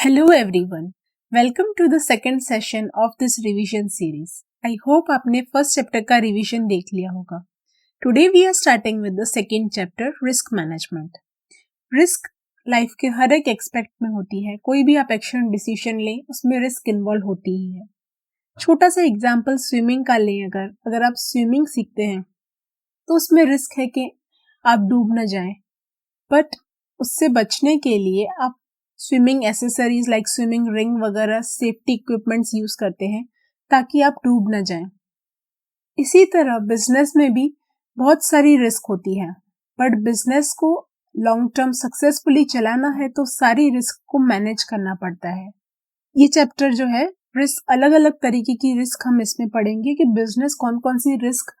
Hello everyone. Welcome to the second session of this revision series. I hope आपने first chapter का revision देख लिया होगा. Today we are starting with the second chapter, risk management. Risk life के हर एक expect में होती है. कोई भी आप एक्शन डिसीजन लें उसमें रिस्क इन्वॉल्व होती ही है. छोटा सा एग्जांपल स्विमिंग का लें. अगर आप स्विमिंग सीखते हैं तो उसमें रिस्क है कि आप डूब न जाएं. बट उससे बचने के लिए आप swimming accessories like swimming ring वगैरह सेफ्टी इक्विपमेंट्स यूज करते हैं ताकि आप डूब न जाएं. इसी तरह बिजनेस में भी बहुत सारी रिस्क होती है, बट बिजनेस को लॉन्ग टर्म सक्सेसफुली चलाना है तो सारी रिस्क को मैनेज करना पड़ता है. ये चैप्टर जो है रिस्क, अलग अलग तरीके की रिस्क हम इसमें पढ़ेंगे कि बिजनेस कौन कौन सी रिस्क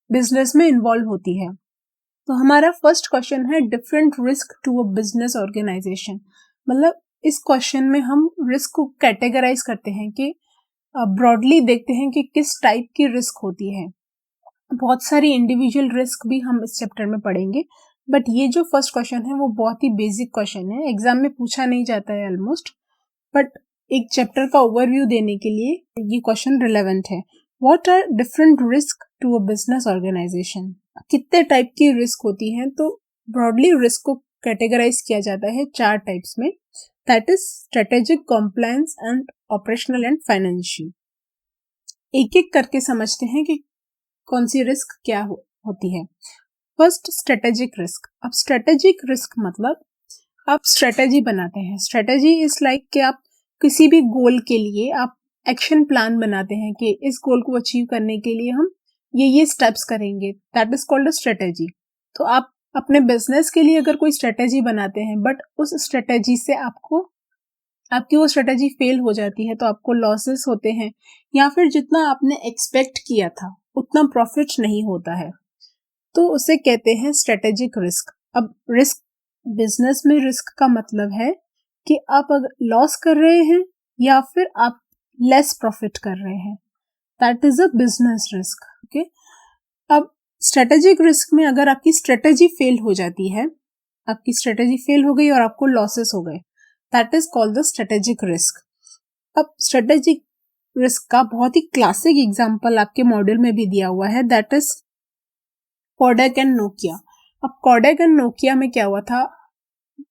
बिजनेस में इन्वॉल्व होती है. तो हमारा फर्स्ट क्वेश्चन है different risk to a business organisation. मतलब इस क्वेश्चन में हम रिस्क को कैटेगराइज करते हैं कि ब्रॉडली देखते हैं कि किस टाइप की रिस्क होती है. बहुत सारी इंडिविजुअल रिस्क भी हम इस चैप्टर में पढ़ेंगे, बट ये जो फर्स्ट क्वेश्चन है वो बहुत ही बेसिक क्वेश्चन है. एग्जाम में पूछा नहीं जाता है ऑलमोस्ट, बट एक चैप्टर का ओवरव्यू देने के लिए ये क्वेश्चन रिलेवेंट है. What are different risk to a business organisation. कितने टाइप की रिस्क होती हैं. तो ब्रॉडली रिस्क को कैटेगराइज किया जाता है 4 टाइप्स में. That is strategic, compliance and operational and financial. एक एक करके समझते हैं कि कौन सी रिस्क क्या होती है. First, strategic risk. अब स्ट्रेटेजिक रिस्क मतलब आप स्ट्रेटेजी बनाते हैं. स्ट्रेटेजी इज लाइक कि आप किसी भी गोल के लिए आप एक्शन प्लान बनाते हैं कि इस गोल को अचीव करने के लिए हम ये स्टेप्स करेंगे. That is called a strategy. तो आप अपने बिजनेस के लिए अगर कोई स्ट्रेटेजी बनाते हैं, बट उस स्ट्रेटेजी से आपकी वो स्ट्रेटेजी फेल हो जाती है तो आपको लॉसेस होते हैं, या फिर जितना आपने एक्सपेक्ट किया था उतना प्रॉफिट नहीं होता है, तो उसे कहते हैं स्ट्रेटेजिक रिस्क. अब रिस्क, बिजनेस में रिस्क का मतलब है कि आप अगर लॉस कर रहे हैं या फिर आप लेस प्रॉफिट कर रहे हैं. That is a business risk. Okay. अब स्ट्रेटेजिक रिस्क में अगर आपकी स्ट्रेटेजी फेल हो जाती है, आपकी स्ट्रेटेजी फेल हो गई और आपको लॉसेस हो गए, that is called the strategic risk. अब स्ट्रेटेजिक रिस्क का बहुत ही क्लासिक एग्जांपल आपके मॉड्यूल में भी दिया हुआ है. That is Kodak and Nokia. अब कोडैक एंड नोकिया में क्या हुआ था,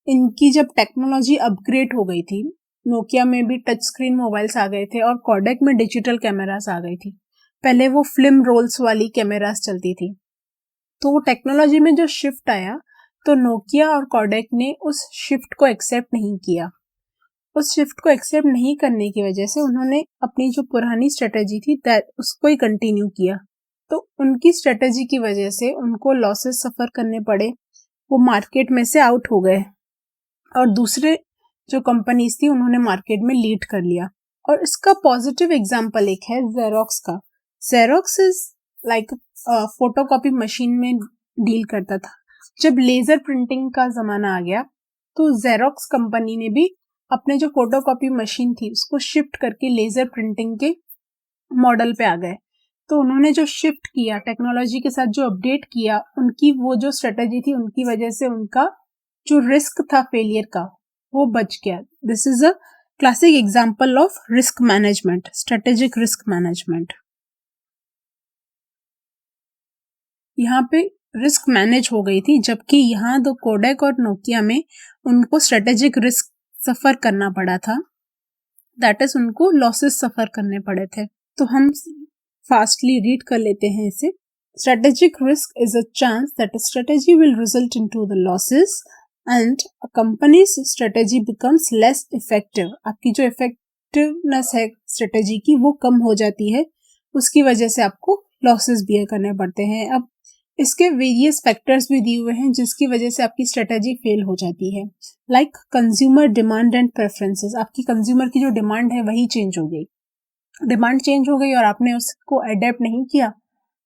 इनकी जब टेक्नोलॉजी अपग्रेड हो गई थी, नोकिया में भी टच स्क्रीन मोबाइल्स आ गए थे और कोडैक में डिजिटल कैमरास आ गई थी. पहले वो फिल्म रोल्स वाली कैमरास चलती थी. तो वो टेक्नोलॉजी में जो शिफ्ट आया तो नोकिया और कोडैक ने उस शिफ्ट को एक्सेप्ट नहीं किया. उस शिफ्ट को एक्सेप्ट नहीं करने की वजह से उन्होंने अपनी जो पुरानी स्ट्रेटेजी थी उसको ही कंटिन्यू किया. तो उनकी स्ट्रेटेजी की वजह से उनको लॉसेस सफर करने पड़े, वो मार्केट में से आउट हो गए और दूसरे जो कंपनीज थी उन्होंने मार्केट में लीड कर लिया. और इसका पॉजिटिव एग्जांपल एक है जेरोक्स का. Xerox is like photocopy machine में डील करता था. जब लेजर प्रिंटिंग का जमाना आ गया तो जेरोक्स कंपनी ने भी अपने जो फोटोकॉपी मशीन थी उसको शिफ्ट करके लेजर प्रिंटिंग के मॉडल पे आ गए. तो उन्होंने जो शिफ्ट किया, टेक्नोलॉजी के साथ जो अपडेट किया, उनकी वो जो स्ट्रेटेजी थी उनकी वजह से उनका जो रिस्क था फेलियर का वो बच गया. This is a classic example of risk management, strategic risk management. यहाँ पे रिस्क मैनेज हो गई थी, जबकि यहाँ दो कोडैक और नोकिया में उनको स्ट्रेटेजिक रिस्क सफर करना पड़ा था. दैट इज उनको लॉसेस सफर करने पड़े थे. तो हम फास्टली रीड कर लेते हैं इसे. Strategic risk is a chance that a strategy will result into the losses and a companies strategy becomes less effective. आपकी जो इफेक्टिवनेस है स्ट्रेटेजी की वो कम हो जाती है, उसकी वजह से आपको लॉसेस बियर करने पड़ते हैं. अब इसके वेरियस फैक्टर्स भी दिए हुए हैं जिसकी वजह से आपकी स्ट्रेटेजी फेल हो जाती है. Like consumer demand and preferences. आपकी कंज्यूमर की जो डिमांड है वही चेंज हो गई. डिमांड चेंज हो गई और आपने उसको अडेप्ट नहीं किया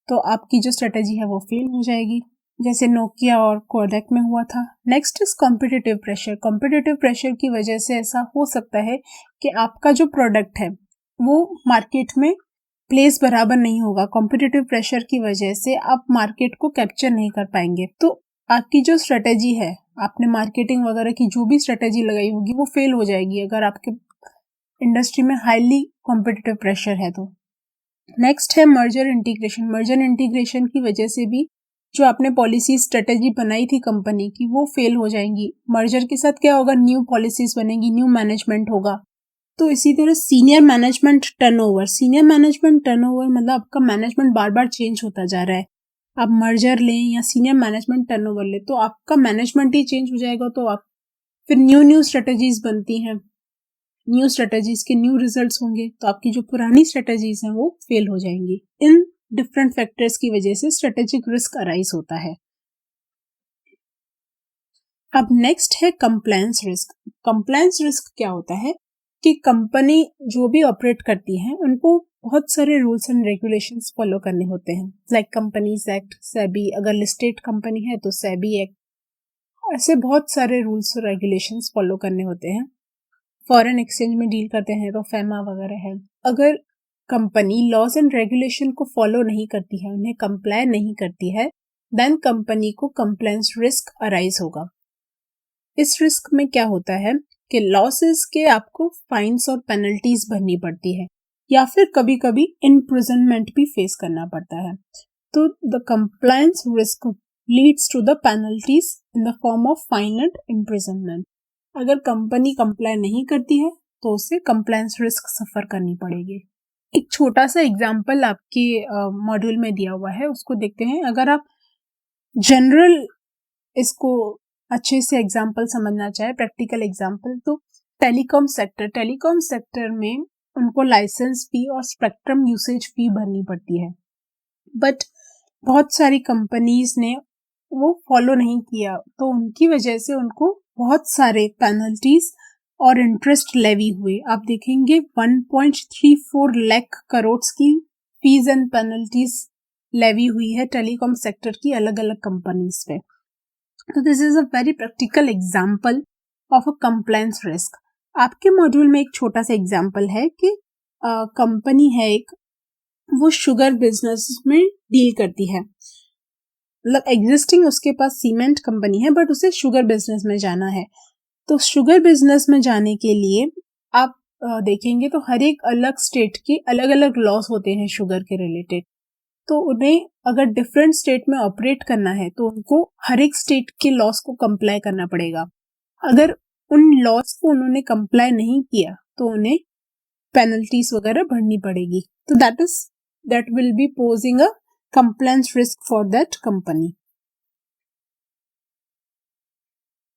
तो आपकी जो स्ट्रेटेजी है वो फेल हो जाएगी, जैसे नोकिया और कोडैक में हुआ था. Next is competitive pressure. Competitive pressure की वजह से ऐसा हो सकता है कि आपका जो प्रोडक्ट है वो मार्केट में प्लेस बराबर नहीं होगा. कॉम्पिटिटिव प्रेशर की वजह से आप मार्केट को कैप्चर नहीं कर पाएंगे. तो आपकी जो स्ट्रेटेजी है, आपने मार्केटिंग वगैरह की जो भी स्ट्रेटेजी लगाई होगी वो फेल हो जाएगी अगर आपके इंडस्ट्री में हाईली कॉम्पिटिटिव प्रेशर है तो। नेक्स्ट है मर्जर इंटीग्रेशन। मर्जर इंटीग्रेशन की वजह से भी जो आपने पॉलिसी स्ट्रेटेजी बनाई थी कंपनी की वो फेल हो जाएंगी। मर्जर के साथ क्या होगा, न्यू पॉलिसीज बनेगी, न्यू मैनेजमेंट होगा। तो इसी तरह senior management turnover. Senior management turnover मतलब आपका मैनेजमेंट बार बार चेंज होता जा रहा है। आप मर्जर लें या सीनियर मैनेजमेंट टर्नओवर लें तो आपका मैनेजमेंट ही चेंज हो जाएगा, तो आप फिर न्यू स्ट्रेटेजीज बनती हैं, न्यू स्ट्रेटेजीज के न्यू रिजल्ट्स होंगे, तो आपकी जो पुरानी स्ट्रेटेजीज हैं वो फेल हो जाएंगी। इन डिफरेंट फैक्टर्स की वजह से स्ट्रेटेजिक रिस्क अराइज होता है। अब नेक्स्ट है कंप्लायंस रिस्क। कंप्लायंस रिस्क क्या होता है कि कंपनी जो भी ऑपरेट करती है उनको बहुत सारे रूल्स एंड रेगुलेशंस फॉलो करने होते हैं, लाइक कंपनीज एक्ट, सेबी, अगर लिस्टेड कंपनी है तो सेबी एक्ट, ऐसे बहुत सारे रूल्स और रेगुलेशंस फॉलो करने होते हैं। फॉरेन एक्सचेंज में डील करते हैं तो फेमा वगैरह है। अगर कंपनी लॉज एंड रेगुलेशन को फॉलो नहीं करती है, उन्हें कंप्लाई नहीं करती है, देन कंपनी को कंप्लायंस रिस्क अराइज होगा। इस रिस्क में क्या होता है कि लॉसेस के आपको फाइन्स और पेनल्टीज भरनी पड़ती है या फिर कभी कभी इम्प्रिजनमेंट भी फेस करना पड़ता है। तो the compliance risk leads to the penalties in the form of fine and imprisonment. अगर कंपनी कंप्लाई नहीं करती है तो उसे कंप्लायंस रिस्क सफर करनी पड़ेगी। एक छोटा सा एग्जांपल आपके मॉड्यूल में दिया हुआ है, उसको देखते हैं। अगर आप जनरल इसको अच्छे से एग्जाम्पल समझना चाहे, प्रैक्टिकल एग्जाम्पल, तो टेलीकॉम सेक्टर में उनको लाइसेंस फी और स्पेक्ट्रम यूसेज फी भरनी पड़ती है, बट बहुत सारी कंपनीज ने वो फॉलो नहीं किया, तो उनकी वजह से उनको बहुत सारे पेनल्टीज और इंटरेस्ट लेवी हुए। आप देखेंगे 1.34 लाख करोड़ की फीस एंड पेनल्टीज लेवी हुई है टेलीकॉम सेक्टर की अलग अलग कंपनीज पे। तो this is a very practical example of a compliance risk. आपके मॉड्यूल में एक छोटा सा एग्जाम्पल है कि कंपनी है एक, वो शुगर बिजनेस में डील करती है, मतलब एग्जिस्टिंग उसके पास सीमेंट कंपनी है बट उसे शुगर बिजनेस में जाना है। तो शुगर बिजनेस में जाने के लिए आप देखेंगे तो हर एक अलग स्टेट के अलग अलग लॉस होते हैं शुगर के रिलेटेड। तो उन्हें अगर डिफरेंट स्टेट में ऑपरेट करना है तो उनको हर एक स्टेट के लॉस को कंप्लाई करना पड़ेगा। अगर उन लॉस को उन्होंने कंप्लाई नहीं किया तो उन्हें पेनल्टीज वगैरह भरनी पड़ेगी। तो that will be posing a compliance risk for that company.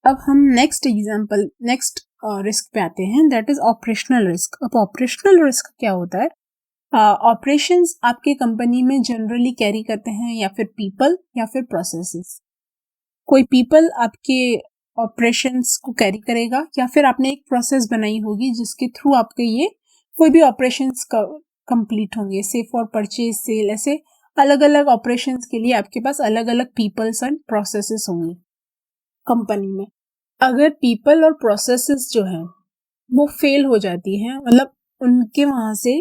अब हम नेक्स्ट रिस्क पे आते हैं, दैट इज ऑपरेशनल रिस्क। अब ऑपरेशनल रिस्क क्या होता है? ऑपरेशंस आपके कंपनी में जनरली कैरी करते हैं या फिर पीपल या फिर प्रोसेसेस। कोई पीपल आपके ऑपरेशंस को कैरी करेगा या फिर आपने एक प्रोसेस बनाई होगी जिसके थ्रू आपके ये कोई भी ऑपरेशंस कंप्लीट होंगे, से फॉर परचेज, सेल, ऐसे अलग अलग ऑपरेशंस के लिए आपके पास अलग अलग पीपल्स एंड प्रोसेसेस होंगे कंपनी में। अगर पीपल और प्रोसेसेस जो है वो फेल हो जाती हैं, मतलब उनके वहां से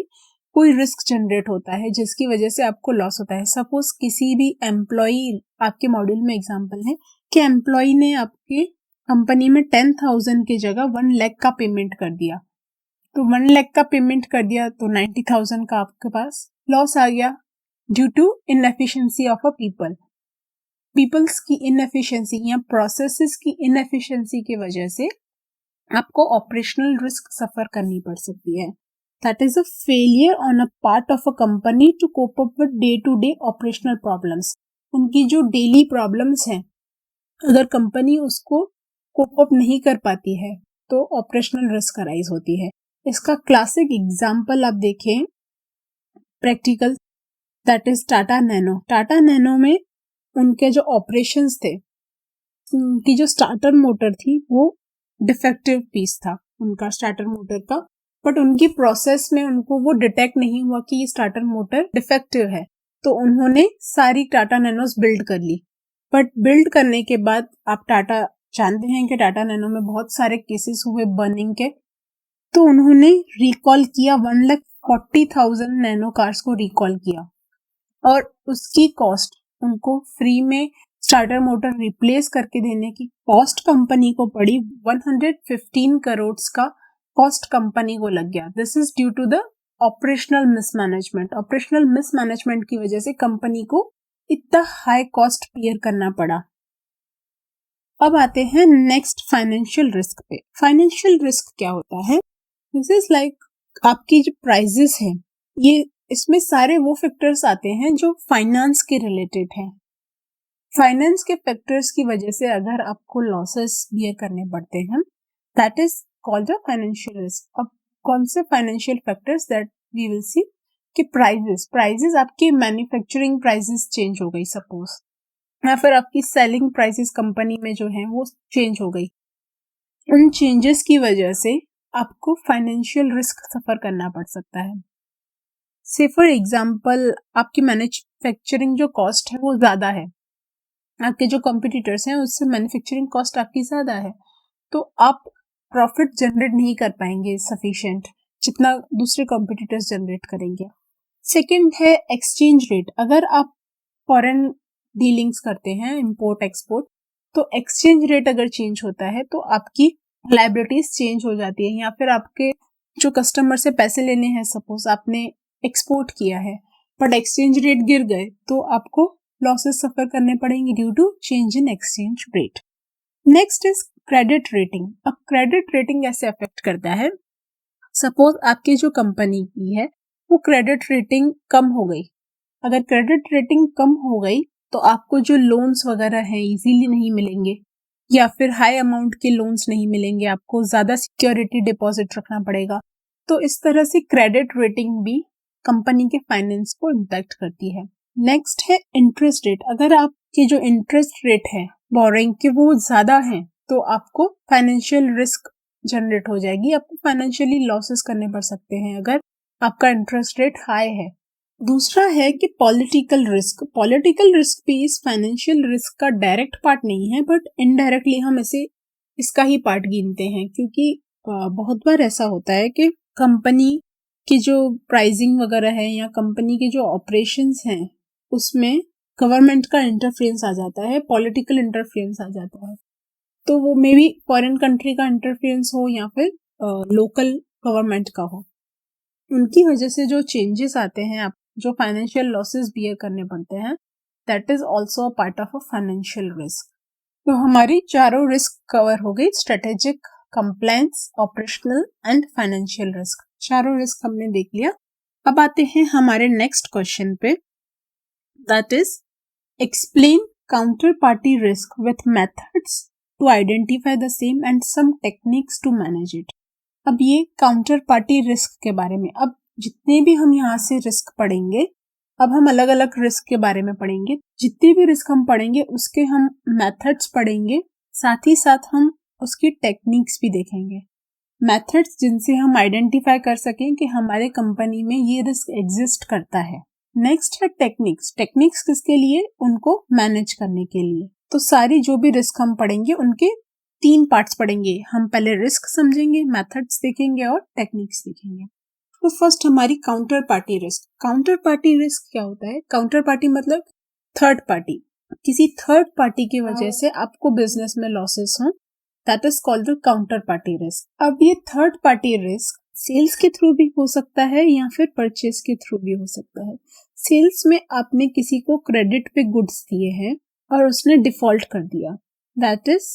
कोई रिस्क जनरेट होता है जिसकी वजह से आपको लॉस होता है। सपोज किसी भी एम्प्लॉय, आपके मॉड्यूल में एग्जांपल है कि एम्प्लॉय ने आपके कंपनी में 10,000 की जगह 1 लाख का पेमेंट कर दिया। तो 1 लाख का पेमेंट कर दिया तो 90,000 का आपके पास लॉस आ गया due to inefficiency of a peoples की इनएफिशिएंसी या प्रोसेसेस की इनएफिशिएंसी की वजह से आपको ऑपरेशनल रिस्क सफर करनी पड़ सकती है। That is a failure on a part of a company to cope up with day-to-day operational problems. उनकी जो डेली प्रॉब्लम्स हैं, अगर कंपनी उसको कोप अप नहीं कर पाती है तो ऑपरेशनल रिस्क अराइज होती है। इसका क्लासिक एग्जाम्पल आप देखें practical, that is Tata nano. Tata nano में उनके जो ऑपरेशंस थे, उनकी जो स्टार्टर मोटर थी वो डिफेक्टिव पीस था उनका स्टार्टर मोटर का, बट उनकी प्रोसेस में उनको वो डिटेक्ट नहीं हुआ कि ये स्टार्टर मोटर डिफेक्टिव है, तो उन्होंने सारी टाटा नैनोस बिल्ड कर ली। बट बिल्ड करने के बाद आप टाटा जानते हैं कि टाटा नैनो में बहुत सारे केसेस हुए बर्निंग के, तो उन्होंने रिकॉल किया, 1,40,000 नैनो कार्स को रिकॉल किया और उसकी कॉस्ट उनको फ्री में स्टार्टर मोटर रिप्लेस करके देने की कॉस्ट कंपनी को पड़ी 115 करोड़ का कॉस्ट कंपनी को लग गया। This is due to the operational mismanagement. Operational mismanagement की वजह से कंपनी को इतना हाई कॉस्ट बियर करना पड़ा। अब आते हैं नेक्स्ट फाइनेंशियल रिस्क पे। फाइनेंशियल रिस्क क्या होता है? दिस इज लाइक आपकी जो प्राइजेस है, ये इसमें सारे वो फैक्टर्स आते हैं जो फाइनेंस के रिलेटेड हैं। फाइनेंस के फैक्टर्स की वजह से अगर आपको लॉसेस बियर करने पड़ते हैं, that is called a financial risk. अब कौन से financial factors that we will see कि प्राइजेस आपकी मैन्युफैक्चरिंग प्राइजेस चेंज हो गई सपोज, या फिर आपकी सेलिंग प्राइसेस कंपनी में जो है वो चेंज हो गई। उन चेंजेस की वजह से आपको फाइनेंशियल रिस्क सफर करना पड़ सकता है। से फॉर एग्जांपल आपकी मैन्युफैक्चरिंग जो कॉस्ट है वो ज्यादा है, आपके जो कॉम्पिटिटर्स हैं उससे मैन्युफैक्चरिंग कॉस्ट आपकी ज्यादा है, तो आप प्रॉफिट जनरेट नहीं कर पाएंगे सफिशिएंट जितना दूसरे कॉम्पिटिटर्स जनरेट करेंगे। सेकंड है एक्सचेंज रेट। अगर आप फॉरेन डीलिंग्स करते हैं इंपोर्ट एक्सपोर्ट, तो एक्सचेंज रेट अगर चेंज होता है तो आपकी लायबिलिटीज चेंज हो जाती है, या फिर आपके जो कस्टमर से पैसे लेने हैं, सपोज आपने एक्सपोर्ट किया है बट एक्सचेंज रेट गिर गए तो आपको लॉसेस सफर करने पड़ेंगे due to change in exchange rate. Next is credit rating. अब क्रेडिट रेटिंग ऐसे अफेक्ट करता है, सपोज आपकी जो कंपनी की है वो क्रेडिट रेटिंग कम हो गई। अगर क्रेडिट रेटिंग कम हो गई तो आपको जो लोन्स वगैरह हैं इजीली नहीं मिलेंगे, या फिर हाई अमाउंट के लोन्स नहीं मिलेंगे, आपको ज्यादा सिक्योरिटी डिपॉजिट रखना पड़ेगा। तो इस तरह से क्रेडिट रेटिंग भी कंपनी के फाइनेंस को इम्पैक्ट करती है। नेक्स्ट है इंटरेस्ट रेट। अगर आपके जो इंटरेस्ट रेट है बोरिंग के वो ज्यादा है तो आपको फाइनेंशियल रिस्क जनरेट हो जाएगी, आपको फाइनेंशियली लॉसेस करने पड़ सकते हैं अगर आपका इंटरेस्ट रेट हाई है। दूसरा है कि पॉलिटिकल रिस्क। पॉलिटिकल रिस्क भी इस फाइनेंशियल रिस्क का डायरेक्ट पार्ट नहीं है, बट इनडायरेक्टली हम इसे इसका ही पार्ट गिनते हैं, क्योंकि बहुत बार ऐसा होता है कि कंपनी की जो प्राइसिंग वगैरह है या कंपनी के जो ऑपरेशंस हैं उसमें गवर्नमेंट का इंटरफेरेंस आ जाता है, पॉलिटिकल इंटरफेरेंस आ जाता है। तो वो मे बी फॉरेन कंट्री का इंटरफेरेंस हो या फिर लोकल गवर्नमेंट का हो, उनकी वजह से जो चेंजेस आते हैं, आप जो फाइनेंशियल लॉसेस बियर करने पड़ते हैं, that is also a part of a financial risk. तो हमारी चारों रिस्क कवर हो गई, strategic, compliance, operational and financial risk. चारों रिस्क हमने देख लिया। अब आते हैं हमारे नेक्स्ट क्वेश्चन पे, that is explain counter party risk with methods to identify the same and some techniques to manage it. अब ये काउंटर पार्टी रिस्क के बारे में, अब जितने भी हम यहाँ से रिस्क पढ़ेंगे, अब हम अलग अलग रिस्क के बारे में पढ़ेंगे। जितने भी रिस्क हम पढ़ेंगे उसके हम मेथड्स पढ़ेंगे, साथ ही साथ हम उसकी टेक्निक्स भी देखेंगे। मेथड्स जिनसे हम आइडेंटिफाई कर सकें कि हमारे कंपनी में ये रिस्क एग्जिस्ट करता है। नेक्स्ट है टेक्निक्स। टेक्निक्स किसके लिए? उनको मैनेज करने के लिए। तो सारी जो भी रिस्क हम पढ़ेंगे उनके 3 पार्ट्स पढ़ेंगे। हम पहले रिस्क समझेंगे, मेथड्स देखेंगे और टेक्निक्स देखेंगे। तो फर्स्ट हमारी counter party risk. Counter party risk क्या होता है? काउंटर पार्टी मतलब थर्ड पार्टी। किसी थर्ड पार्टी की वजह से आपको बिजनेस में लॉसेस हो, that is called the counter party risk. अब ये थर्ड पार्टी रिस्क सेल्स के थ्रू भी हो सकता है या फिर परचेज के थ्रू भी हो सकता है। सेल्स में आपने किसी को क्रेडिट पे गुड्स दिए हैं और उसने डिफॉल्ट कर दिया, दैट इज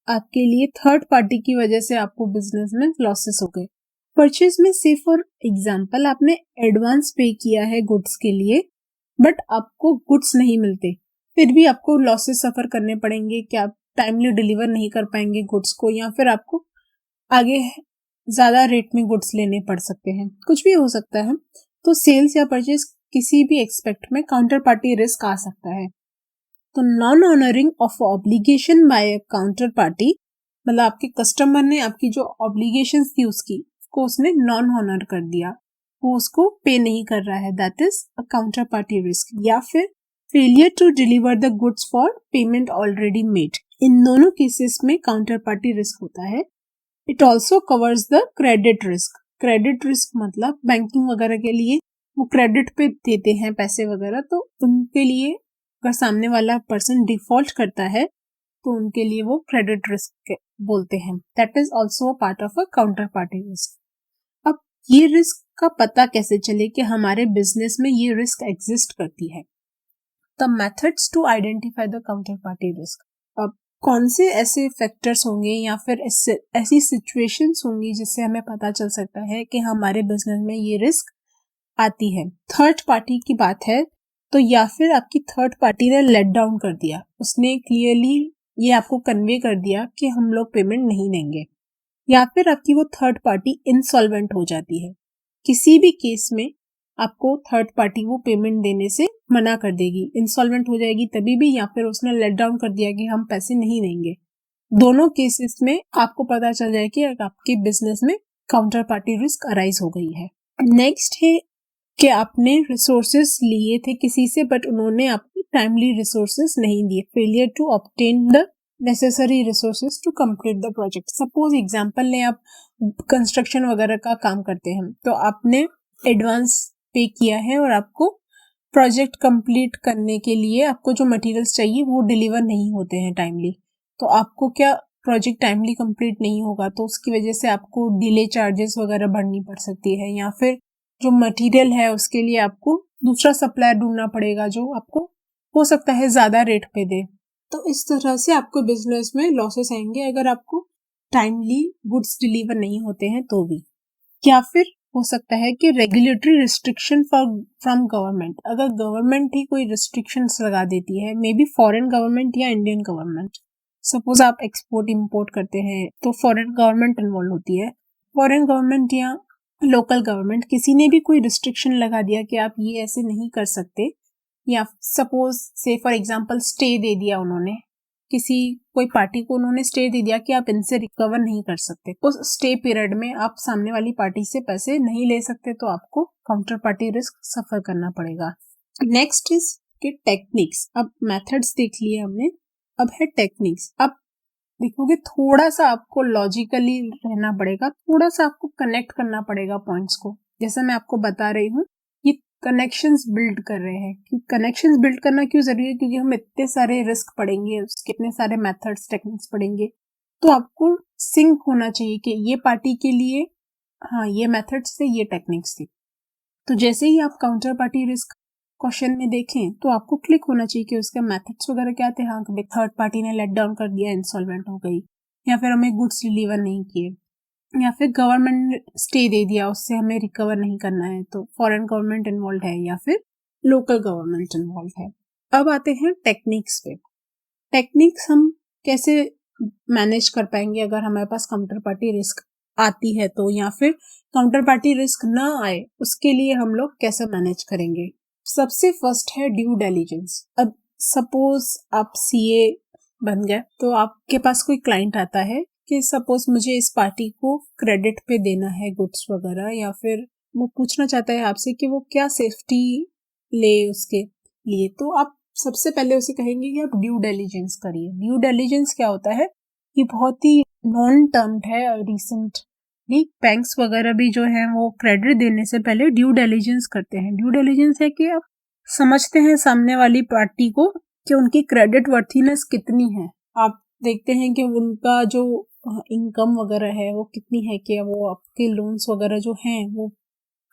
आपके लिए थर्ड पार्टी की वजह से आपको बिजनेस में लॉसेस हो गए। परचेज में से फॉर एग्जांपल आपने एडवांस पे किया है गुड्स के लिए, बट आपको गुड्स नहीं मिलते, फिर भी आपको लॉसेस सफर करने पड़ेंगे कि आप टाइमली डिलीवर नहीं कर पाएंगे गुड्स को, या फिर आपको आगे ज्यादा रेट में गुड्स लेने पड़ सकते हैं, कुछ भी हो सकता है। तो सेल्स या परचेज किसी भी एक्सपेक्ट में काउंटर पार्टी रिस्क आ सकता है। तो non honouring of obligation by counter party मतलब आपके कस्टमर ने आपकी जो ऑब्लिगेशंस थी उसको उसने नॉन ऑनर कर दिया, वो उसको पे नहीं कर रहा है, that is a counter party risk. या फिर failure to deliver the goods for payment already made. इन दोनों केसेस में काउंटर पार्टी रिस्क होता है। It also covers the credit risk. Credit risk मतलब बैंकिंग वगैरह के लिए वो क्रेडिट पे देते हैं पैसे वगैरह, तो उनके लिए अगर सामने वाला पर्सन डिफॉल्ट करता है तो उनके लिए वो क्रेडिट रिस्क बोलते हैं। That is also a part of a counter party risk. अब ये रिस्क का पता कैसे चले कि हमारे बिजनेस में ये रिस्क एग्जिस्ट करती है? The methods to identify the counter party risk. अब कौन से ऐसे फैक्टर्स होंगे या फिर ऐसी सिचुएशंस होंगी जिससे हमें पता चल सकता है कि हमारे बिजनेस में ये रिस्क आती है? थर्ड पार्टी की बात है तो या फिर आपकी थर्ड पार्टी ने लेट डाउन कर दिया, उसने क्लियरली ये आपको कन्वे कर दिया कि हम लोग पेमेंट नहीं देंगे, या फिर आपकी वो थर्ड पार्टी इंसॉल्वेंट हो जाती है। किसी भी केस में आपको थर्ड पार्टी वो पेमेंट देने से मना कर देगी, इंसॉल्वेंट हो जाएगी तभी भी, या फिर उसने लेट डाउन कर दिया कि हम पैसे नहीं देंगे। दोनों केसेस में आपको पता चल जाए कि आपके बिजनेस में काउंटर पार्टी रिस्क अराइज हो गई है। नेक्स्ट है कि आपने रिसोर्सेस लिए थे किसी से बट उन्होंने आपको टाइमली रिसोर्सेस नहीं दिए। Failure to obtain the necessary resources to complete the project. Suppose example लें, आप कंस्ट्रक्शन वगैरह का काम करते हैं तो आपने एडवांस पे किया है और आपको प्रोजेक्ट कंप्लीट करने के लिए आपको जो मटेरियल्स चाहिए वो डिलीवर नहीं होते हैं टाइमली, तो आपको क्या प्रोजेक्ट टाइमली कंप्लीट नहीं होगा तो उसकी वजह से आपको डिले चार्जेस वगैरह भरनी पड़ सकती है, या फिर जो मटेरियल है उसके लिए आपको दूसरा सप्लायर ढूंढना पड़ेगा जो आपको हो सकता है ज्यादा रेट पे दे। तो इस तरह से आपको बिजनेस में लॉसेस आएंगे अगर आपको टाइमली गुड्स डिलीवर नहीं होते हैं तो भी। या फिर हो सकता है कि रेगुलेटरी रिस्ट्रिक्शन फ्रॉम गवर्नमेंट, अगर गवर्नमेंट ही कोई रिस्ट्रिक्शंस लगा देती है, मे बी फॉरेन गवर्नमेंट या इंडियन गवर्नमेंट। सपोज आप एक्सपोर्ट इंपोर्ट करते हैं तो फॉरेन गवर्नमेंट इन्वॉल्व होती है, फॉरेन गवर्नमेंट या लोकल गवर्नमेंट किसी ने भी कोई रिस्ट्रिक्शन लगा दिया कि आप ये ऐसे नहीं कर सकते, या सपोज से फॉर एग्जांपल स्टे दे दिया उन्होंने, किसी कोई पार्टी को उन्होंने स्टे दे दिया कि आप इनसे रिकवर नहीं कर सकते, उस स्टे पीरियड में आप सामने वाली पार्टी से पैसे नहीं ले सकते तो आपको काउंटर पार्टी रिस्क सफर करना पड़ेगा। नेक्स्ट इज कि टेक्निक्स। अब मेथड्स देख लिए हमने, अब है टेक्निक्स। अब देखोगे थोड़ा सा आपको लॉजिकली रहना पड़ेगा, थोड़ा सा आपको कनेक्ट करना पड़ेगा पॉइंट्स को। जैसे मैं आपको बता रही हूँ ये कनेक्शंस बिल्ड कर रहे हैं कि कनेक्शंस बिल्ड करना क्यों जरूरी है, क्योंकि हम इतने सारे रिस्क पढ़ेंगे, उसके इतने सारे मेथड्स टेक्निक्स पढ़ेंगे, तो आपको सिंक होना चाहिए कि ये पार्टी के लिए हाँ ये मेथड्स थे, ये टेक्निक्स थी। तो जैसे ही आप काउंटर पार्टी रिस्क क्वेश्चन में देखें तो आपको क्लिक होना चाहिए कि उसके मेथड्स वगैरह क्या थे। हाँ, कभी थर्ड पार्टी ने लेट डाउन कर दिया, इंसॉल्वेंट हो गई, या फिर हमें गुड्स डिलीवर नहीं किए, या फिर गवर्नमेंट ने स्टे दे दिया, उससे हमें रिकवर नहीं करना है तो फॉरेन गवर्नमेंट इन्वॉल्व है या फिर लोकल गवर्नमेंट इन्वॉल्व है। अब आते हैं टेक्निक्स पे। टेक्निक्स हम कैसे मैनेज कर पाएंगे अगर हमारे पास काउंटर पार्टी रिस्क आती है तो, या फिर काउंटर पार्टी रिस्क ना आए उसके लिए हम लोग कैसे मैनेज करेंगे। सबसे फर्स्ट है ड्यू डिलिजेंस। अब सपोज आप सीए बन गए तो आपके पास कोई क्लाइंट आता है कि सपोज मुझे इस पार्टी को क्रेडिट पे देना है गुड्स वगैरह, या फिर वो पूछना चाहता है आपसे कि वो क्या सेफ्टी ले उसके लिए, तो आप सबसे पहले उसे कहेंगे कि आप ड्यू डिलिजेंस करिए। ड्यू डिलिजेंस क्या होता है, ये बहुत ही नॉन टर्म्ड है। रिसेंटली बैंक्स वगैरह भी जो है वो क्रेडिट देने से पहले ड्यू डिलिजेंस करते हैं। ड्यू डिलिजेंस है कि आप समझते हैं सामने वाली पार्टी को कि उनकी क्रेडिट वर्थीनेस कितनी है। आप देखते हैं कि उनका जो इनकम वगैरह है वो कितनी है, कि वो आपके लोन्स वगैरह जो हैं वो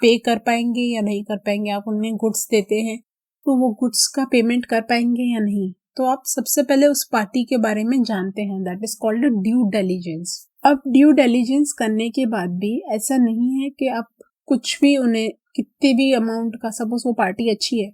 पे कर पाएंगे या नहीं कर पाएंगे। आप उन्हें गुड्स देते हैं तो वो गुड्स का पेमेंट कर पाएंगे या नहीं, तो आप सबसे पहले उस पार्टी के बारे में जानते हैं। That is called due diligence. अब ड्यू डिलिजेंस करने के बाद भी ऐसा नहीं है कि आप कुछ भी उन्हें कितने भी अमाउंट का, सपोज वो पार्टी अच्छी है,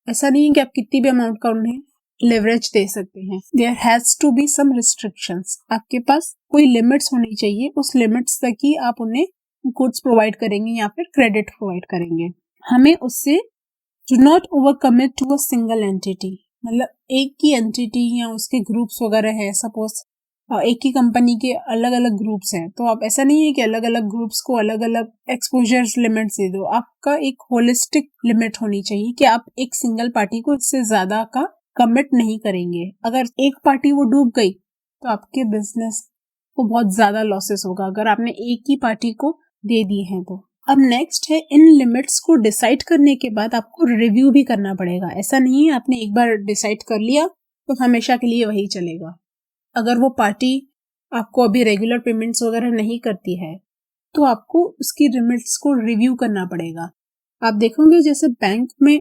ऐसा नहीं है कि आप कितनी भी अमाउंट का उन्हें लेवरेज दे सकते हैं। There has to be some restrictions. आपके पास कोई लिमिट्स होनी चाहिए, उस लिमिट्स तक ही आप उन्हें गुड्स प्रोवाइड करेंगे या फिर क्रेडिट प्रोवाइड करेंगे। हमें उससे do not over commit to a single entity, मतलब एक ही एंटिटी या उसके ग्रुप्स वगैरह है, सपोज एक ही कंपनी के अलग अलग ग्रुप्स हैं, तो आप ऐसा नहीं है कि अलग अलग ग्रुप्स को अलग अलग एक्सपोजर लिमिट्स दे दो। आपका एक होलिस्टिक लिमिट होनी चाहिए कि आप एक सिंगल पार्टी को इससे ज्यादा का कमिट नहीं करेंगे। अगर एक पार्टी वो डूब गई तो आपके बिजनेस को बहुत ज्यादा लॉसेस होगा, अगर आपने एक ही पार्टी को दे दी है तो। अब नेक्स्ट है, इन लिमिट्स को डिसाइड करने के बाद आपको रिव्यू भी करना पड़ेगा। ऐसा नहीं है आपने एक बार डिसाइड कर लिया तो हमेशा के लिए वही चलेगा। अगर वो पार्टी आपको अभी रेगुलर पेमेंट्स वगैरह नहीं करती है तो आपको उसकी लिमिट्स को रिव्यू करना पड़ेगा। आप देखोगे जैसे बैंक में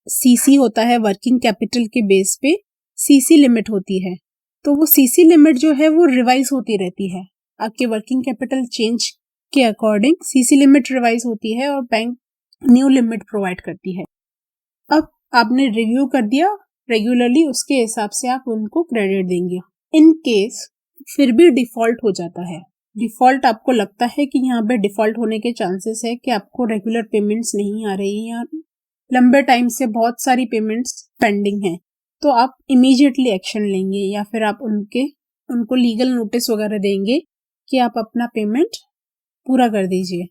सीसी होता है, वर्किंग कैपिटल के बेस पे सीसी लिमिट होती है, तो वो सीसी लिमिट जो है वो रिवाइज होती रहती है। आपके वर्किंग कैपिटल चेंज के अकॉर्डिंग सीसी लिमिट रिवाइज होती है और बैंक न्यू लिमिट प्रोवाइड करती है। अब आपने रिव्यू कर दिया रेगुलरली, उसके हिसाब से आप उनको क्रेडिट देंगे। इन केस फिर भी डिफॉल्ट हो जाता है, डिफॉल्ट आपको लगता है कि यहाँ पे डिफॉल्ट होने के चांसेस है कि आपको रेगुलर पेमेंट्स नहीं आ रही हैं, लंबे टाइम से बहुत सारी पेमेंट्स पेंडिंग हैं, तो आप इमीडिएटली एक्शन लेंगे या फिर आप उनको लीगल नोटिस वगैरह देंगे कि आप अपना पेमेंट पूरा कर दीजिए।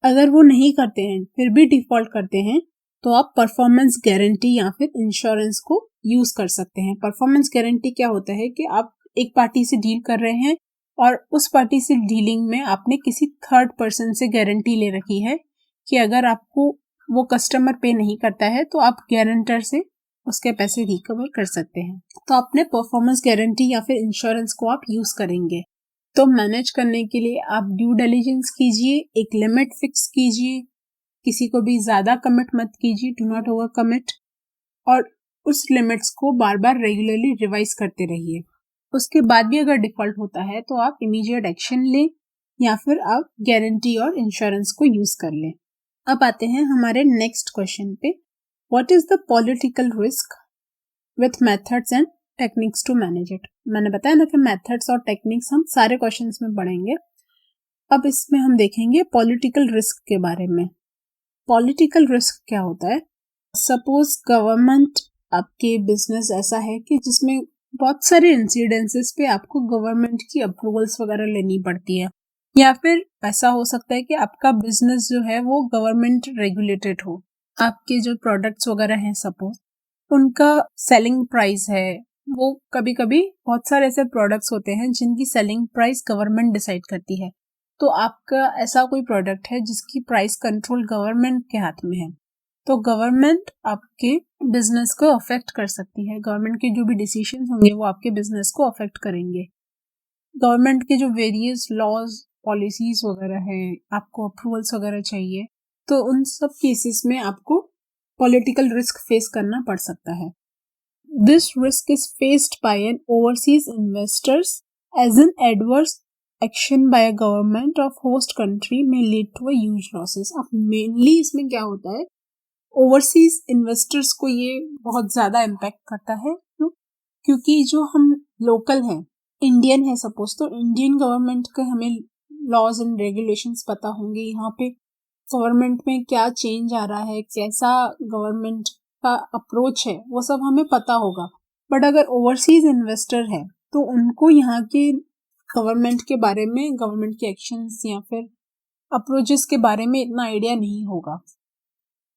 अगर वो नहीं करते हैं, फिर भी डिफॉल्ट करते हैं, तो आप परफॉर्मेंस गारंटी या फिर इंश्योरेंस को यूज कर सकते हैं। परफॉर्मेंस गारंटी क्या होता है कि आप एक पार्टी से डील कर रहे हैं और उस पार्टी से डीलिंग में आपने किसी थर्ड पर्सन से गारंटी ले रखी है कि अगर आपको वो कस्टमर पे नहीं करता है तो आप गारंटर से उसके पैसे रिकवर कर सकते हैं। तो अपने परफॉर्मेंस गारंटी या फिर इंश्योरेंस को आप यूज करेंगे। तो मैनेज करने के लिए आप ड्यू डिलिजेंस कीजिए, एक लिमिट फिक्स कीजिए, किसी को भी ज्यादा कमिट मत कीजिए, डू नॉट ओवर कमिट, और उस लिमिट्स को बार बार रेगुलरली रिवाइज करते रहिए। उसके बाद भी अगर डिफॉल्ट होता है तो आप इमीडिएट एक्शन लें या फिर आप गारंटी और इंश्योरेंस को यूज कर लें। अब आते हैं हमारे नेक्स्ट क्वेश्चन पे, what is the political risk with methods and techniques to manage it. मैंने बताया ना कि मेथड्स और टेक्निक्स हम सारे क्वेश्चंस में पढ़ेंगे। अब इसमें हम देखेंगे पॉलिटिकल रिस्क के बारे में। पॉलिटिकल रिस्क क्या होता है? सपोज गवर्नमेंट आपके बिजनेस ऐसा है कि जिसमें बहुत सारे इंसिडेंसेस पे आपको गवर्नमेंट की अप्रूवल्स वगैरह लेनी पड़ती है, या फिर ऐसा हो सकता है कि आपका बिजनेस जो है वो गवर्नमेंट रेगुलेटेड हो। आपके जो प्रोडक्ट्स वगैरह हैं सपोज उनका सेलिंग प्राइस है, वो कभी कभी बहुत सारे ऐसे प्रोडक्ट्स होते हैं जिनकी सेलिंग प्राइस गवर्नमेंट डिसाइड करती है। तो आपका ऐसा कोई प्रोडक्ट है जिसकी प्राइस कंट्रोल गवर्नमेंट के हाथ में है, तो गवर्नमेंट आपके बिजनेस को अफेक्ट कर सकती है। गवर्नमेंट के जो भी डिसीजन होंगे वो आपके बिजनेस को अफेक्ट करेंगे। गवर्नमेंट के जो वेरियस लॉज पॉलिसीज वगैरह है, आपको अप्रूवल्स वगैरह चाहिए, तो उन सब केसेस में आपको पॉलिटिकल रिस्क फेस करना पड़ सकता है। This risk is faced by an overseas investors as an adverse action by a government of host country में लीड टू ह्यूज लॉसेस। अब मेनली इसमें क्या होता है, ओवरसीज इन्वेस्टर्स को ये बहुत ज्यादा इम्पैक्ट करता है। क्यों? क्योंकि जो हम लोकल हैं, इंडियन है सपोज, तो इंडियन गवर्नमेंट के हमें लॉज एंड रेगुलेशंस पता होंगे, यहाँ पे गवर्नमेंट में क्या चेंज आ रहा है, कैसा गवर्नमेंट का अप्रोच है, वो सब हमें पता होगा। बट अगर ओवरसीज इन्वेस्टर है तो उनको यहाँ के गवर्नमेंट के बारे में, गवर्नमेंट के एक्शंस या फिर अप्रोचेस के बारे में इतना आइडिया नहीं होगा।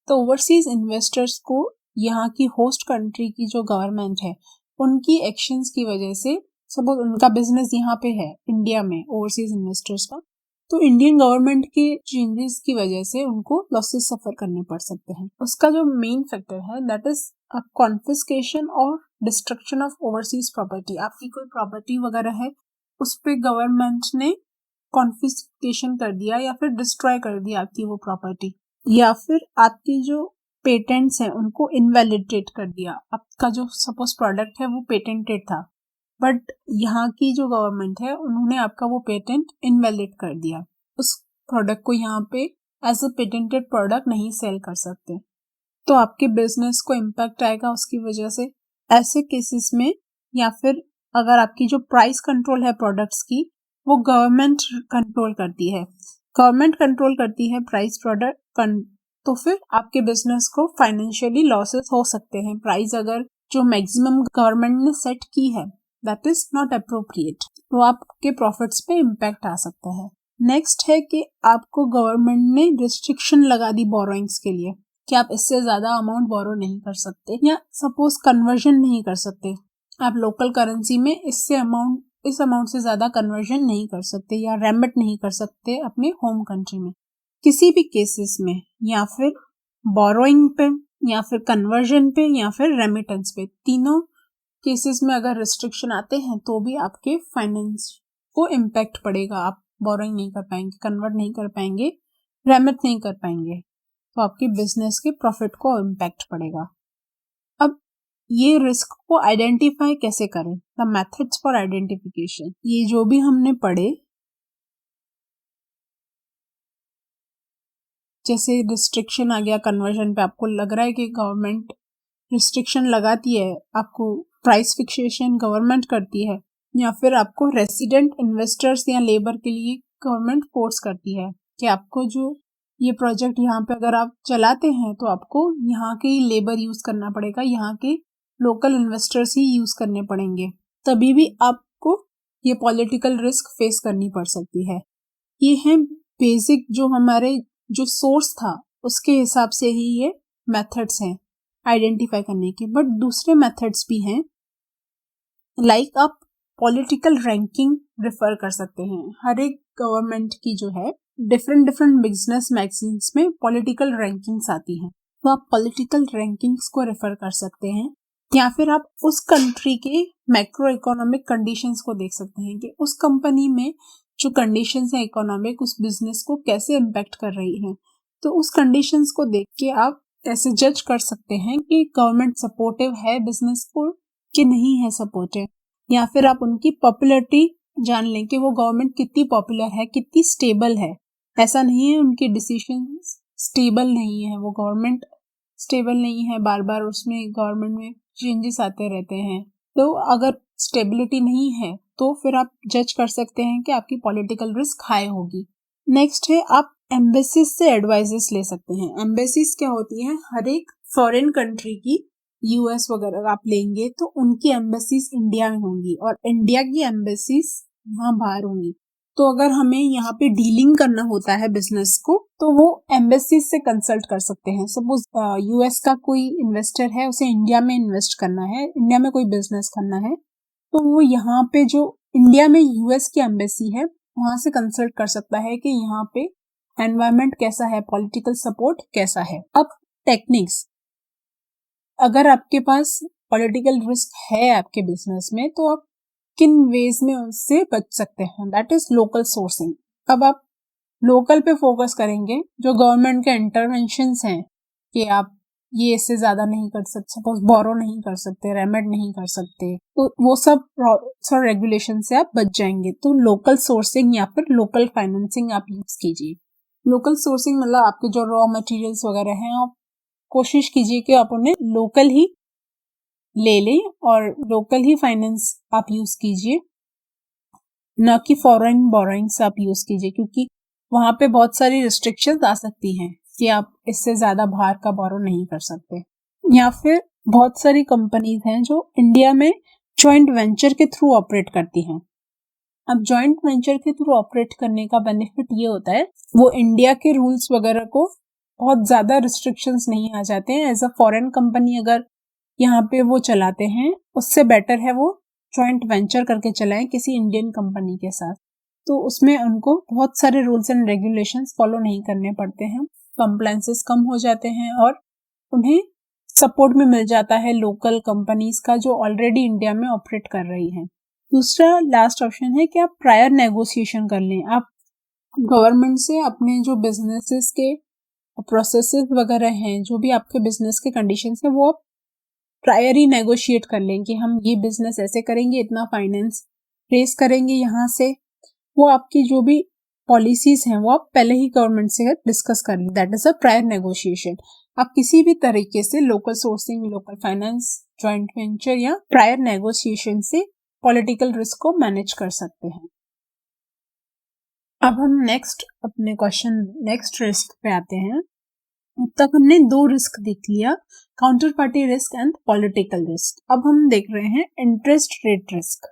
तो ओवरसीज इन्वेस्टर्स को यहाँ की होस्ट कंट्री की जो गवर्नमेंट है उनकी एक्शंस की वजह से, सपोज उनका बिजनेस यहाँ पे है इंडिया में, ओवरसीज इन्वेस्टर्स का, तो इंडियन गवर्नमेंट के चेंजेस की वजह से उनको लॉसेस सफर करने पड़ सकते हैं। उसका जो मेन फैक्टर है दैट इज कॉन्फिस्केशन और डिस्ट्रक्शन ऑफ ओवरसीज प्रॉपर्टी। आपकी कोई प्रॉपर्टी वगैरह है, उस पर गवर्नमेंट ने कॉन्फिस्केशन कर दिया या फिर डिस्ट्रॉय कर दिया आपकी वो प्रॉपर्टी, या फिर आपकी जो पेटेंट्स हैं उनको इनवैलिडेट कर दिया। आपका जो सपोज प्रोडक्ट है वो पेटेंटेड था, बट यहाँ की जो गवर्नमेंट है उन्होंने आपका वो पेटेंट इनवैलिड कर दिया, उस प्रोडक्ट को यहाँ पे एज अ पेटेंटेड प्रोडक्ट नहीं सेल कर सकते, तो आपके बिजनेस को इम्पैक्ट आएगा उसकी वजह से। ऐसे केसेस में, या फिर अगर आपकी जो प्राइस कंट्रोल है प्रोडक्ट्स की वो गवर्नमेंट कंट्रोल करती है, गवर्नमेंट कंट्रोल करती है प्राइस प्रोडक्ट, तो फिर आपके बिजनेस को फाइनेंशियली लॉसेस हो सकते हैं। प्राइस अगर जो मैक्सिमम गवर्नमेंट ने सेट की है दैट इज नॉट अप्रोप्रिएट, तो आपके प्रॉफिट्स पे इम्पैक्ट आ सकता है। नेक्स्ट है कि आपको गवर्नमेंट ने रिस्ट्रिक्शन लगा दी बोरोइंग्स के लिए कि आप इससे ज्यादा अमाउंट बोरो नहीं कर सकते, या सपोज कन्वर्जन नहीं कर सकते, आप लोकल करेंसी में इस अमाउंट से ज्यादा कन्वर्जन नहीं कर सकते या रेमिट नहीं कर सकते अपने होम कंट्री में। किसी भी केसेस में, या फिर बोरोइंग पे, या फिर कन्वर्जन पे, या फिर रेमिटेंस पे, तीनों केसेस में अगर रिस्ट्रिक्शन आते हैं तो भी आपके फाइनेंस को इम्पैक्ट पड़ेगा। आप बोरोइंग नहीं कर पाएंगे, कन्वर्ट नहीं कर पाएंगे, रेमिट नहीं कर पाएंगे, तो आपके बिजनेस के प्रॉफिट को इम्पैक्ट पड़ेगा। अब ये रिस्क को आइडेंटिफाई कैसे करें, द मेथड्स फॉर आइडेंटिफिकेशन, ये जो भी हमने पढ़े, जैसे रिस्ट्रिक्शन आ गया कन्वर्जन पे, आपको लग रहा है कि गवर्नमेंट रिस्ट्रिक्शन लगाती है, आपको प्राइस फिक्सेशन गवर्नमेंट करती है, या फिर आपको रेसिडेंट इन्वेस्टर्स या लेबर के लिए गवर्नमेंट फोर्स करती है कि आपको जो ये प्रोजेक्ट यहाँ पे अगर आप चलाते हैं तो आपको यहाँ के लेबर यूज करना पड़ेगा, यहाँ के लोकल इन्वेस्टर्स ही यूज करने पड़ेंगे, तभी भी आपको ये पॉलिटिकल रिस्क फेस करनी पड़ सकती है। ये है बेसिक जो हमारे जो सोर्स था उसके हिसाब से ही ये मेथड्स हैं आइडेंटिफाई करने के। बट दूसरे मेथड्स भी हैं, लाइक आप पॉलिटिकल रैंकिंग रेफर कर सकते हैं। हर एक गवर्नमेंट की जो है डिफरेंट बिजनेस मैगजीन्स में पॉलिटिकल रैंकिंग्स आती हैं, तो आप पॉलिटिकल रैंकिंग्स को रेफर कर सकते हैं, या फिर आप उस कंट्री के मैक्रो इकोनॉमिक कंडीशंस को देख सकते हैं कि उस कंपनी में जो कंडीशंस है इकोनॉमिक उस बिजनेस को कैसे इम्पैक्ट कर रही है। तो उस कंडीशंस को देख के आप ऐसे जज कर सकते हैं कि गवर्नमेंट सपोर्टिव है बिजनेस को कि नहीं है सपोर्टिव, या फिर आप उनकी पॉपुलैरिटी जान लें कि वो गवर्नमेंट कितनी पॉपुलर है, कितनी स्टेबल है। ऐसा नहीं है उनके डिसीजंस स्टेबल नहीं है, वो गवर्नमेंट स्टेबल नहीं है, बार बार उसमें गवर्नमेंट में चेंजेस आते रहते हैं, तो अगर स्टेबिलिटी नहीं है तो फिर आप जज कर सकते हैं कि आपकी पॉलिटिकल रिस्क हाई होगी। नेक्स्ट है आप एम्बेसीज से एडवाइजेस ले सकते हैं। एम्बेसीज क्या होती है, हर एक फॉरेन कंट्री की, यूएस वगैरह आप लेंगे तो उनकी एम्बेसीज इंडिया में होंगी और इंडिया की एम्बेसीज वहां बाहर होंगी। तो अगर हमें यहाँ पे डीलिंग करना होता है बिजनेस को तो वो एम्बेसीज से कंसल्ट कर सकते हैं। सपोज यूएस का कोई इन्वेस्टर है, उसे इंडिया में इन्वेस्ट करना है, इंडिया में कोई बिजनेस करना है, तो वो यहाँ पे जो इंडिया में यूएस की एम्बेसी है वहां से कंसल्ट कर सकता है कि यहाँ पे एनवायरनमेंट कैसा है, पॉलिटिकल सपोर्ट कैसा है। अब टेक्निक्स, अगर आपके पास पॉलिटिकल रिस्क है आपके बिजनेस में तो आप किन वेज में उससे बच सकते हैं, दैट इज लोकल सोर्सिंग। अब आप लोकल पे फोकस करेंगे, जो गवर्नमेंट के इंटरवेंशंस हैं कि आप ये इससे ज्यादा नहीं कर सकते, सपोज बोरो नहीं कर सकते, रेमेड नहीं कर सकते, तो वो सब रेगुलेशन से आप बच जाएंगे। तो लोकल सोर्सिंग या फिर लोकल फाइनेंसिंग आप यूज कीजिए। लोकल सोर्सिंग मतलब आपके जो रॉ मटेरियल्स वगैरह हैं आप कोशिश कीजिए कि आप उन्हें लोकल ही ले लें और लोकल ही फाइनेंस आप यूज कीजिए, न कि फॉरेन बोरोइंग्स आप यूज कीजिए, क्योंकि वहां पे बहुत सारी रिस्ट्रिक्शंस आ सकती हैं कि आप इससे ज्यादा बाहर का बोरो नहीं कर सकते। या फिर बहुत सारी कंपनीज हैं जो इंडिया में जॉइंट वेंचर के थ्रू ऑपरेट करती हैं। अब जॉइंट वेंचर के थ्रू ऑपरेट करने का बेनिफिट ये होता है वो इंडिया के रूल्स वगैरह को बहुत ज्यादा रिस्ट्रिक्शंस नहीं आ जाते हैं। एज अ फॉरेन कंपनी अगर यहाँ पे वो चलाते हैं उससे बेटर है वो जॉइंट वेंचर करके चलाएं किसी इंडियन कंपनी के साथ, तो उसमें उनको बहुत सारे रूल्स एंड रेगुलेशंस फॉलो नहीं करने पड़ते हैं, कंप्लायंसेस कम हो जाते हैं और उन्हें सपोर्ट में मिल जाता है लोकल कंपनीज का जो ऑलरेडी इंडिया में ऑपरेट कर रही हैं। दूसरा लास्ट ऑप्शन है कि आप प्रायर नेगोशिएशन कर लें। आप गवर्नमेंट से अपने जो बिजनेसेस के प्रोसेसेस वगैरह हैं, जो भी आपके बिजनेस के कंडीशंस हैं, वो आप प्रायर ही नेगोशिएट कर लें कि हम ये बिजनेस ऐसे करेंगे, इतना फाइनेंस रेस करेंगे यहाँ से। वो आपकी जो भी पॉलिसीज हैं वो आप पहले ही गवर्नमेंट से डिस्कस कर लें, that is a prior negotiation. आप किसी भी तरीके से local sourcing, local finance, joint venture या प्रायर नेगोशिएशन से पॉलिटिकल रिस्क को मैनेज कर सकते हैं। अब हम नेक्स्ट अपने क्वेश्चन नेक्स्ट रिस्क पे आते हैं। अब तक हमने दो रिस्क देख लिया, counter party risk and political risk. अब हम देख रहे हैं इंटरेस्ट रेट रिस्क।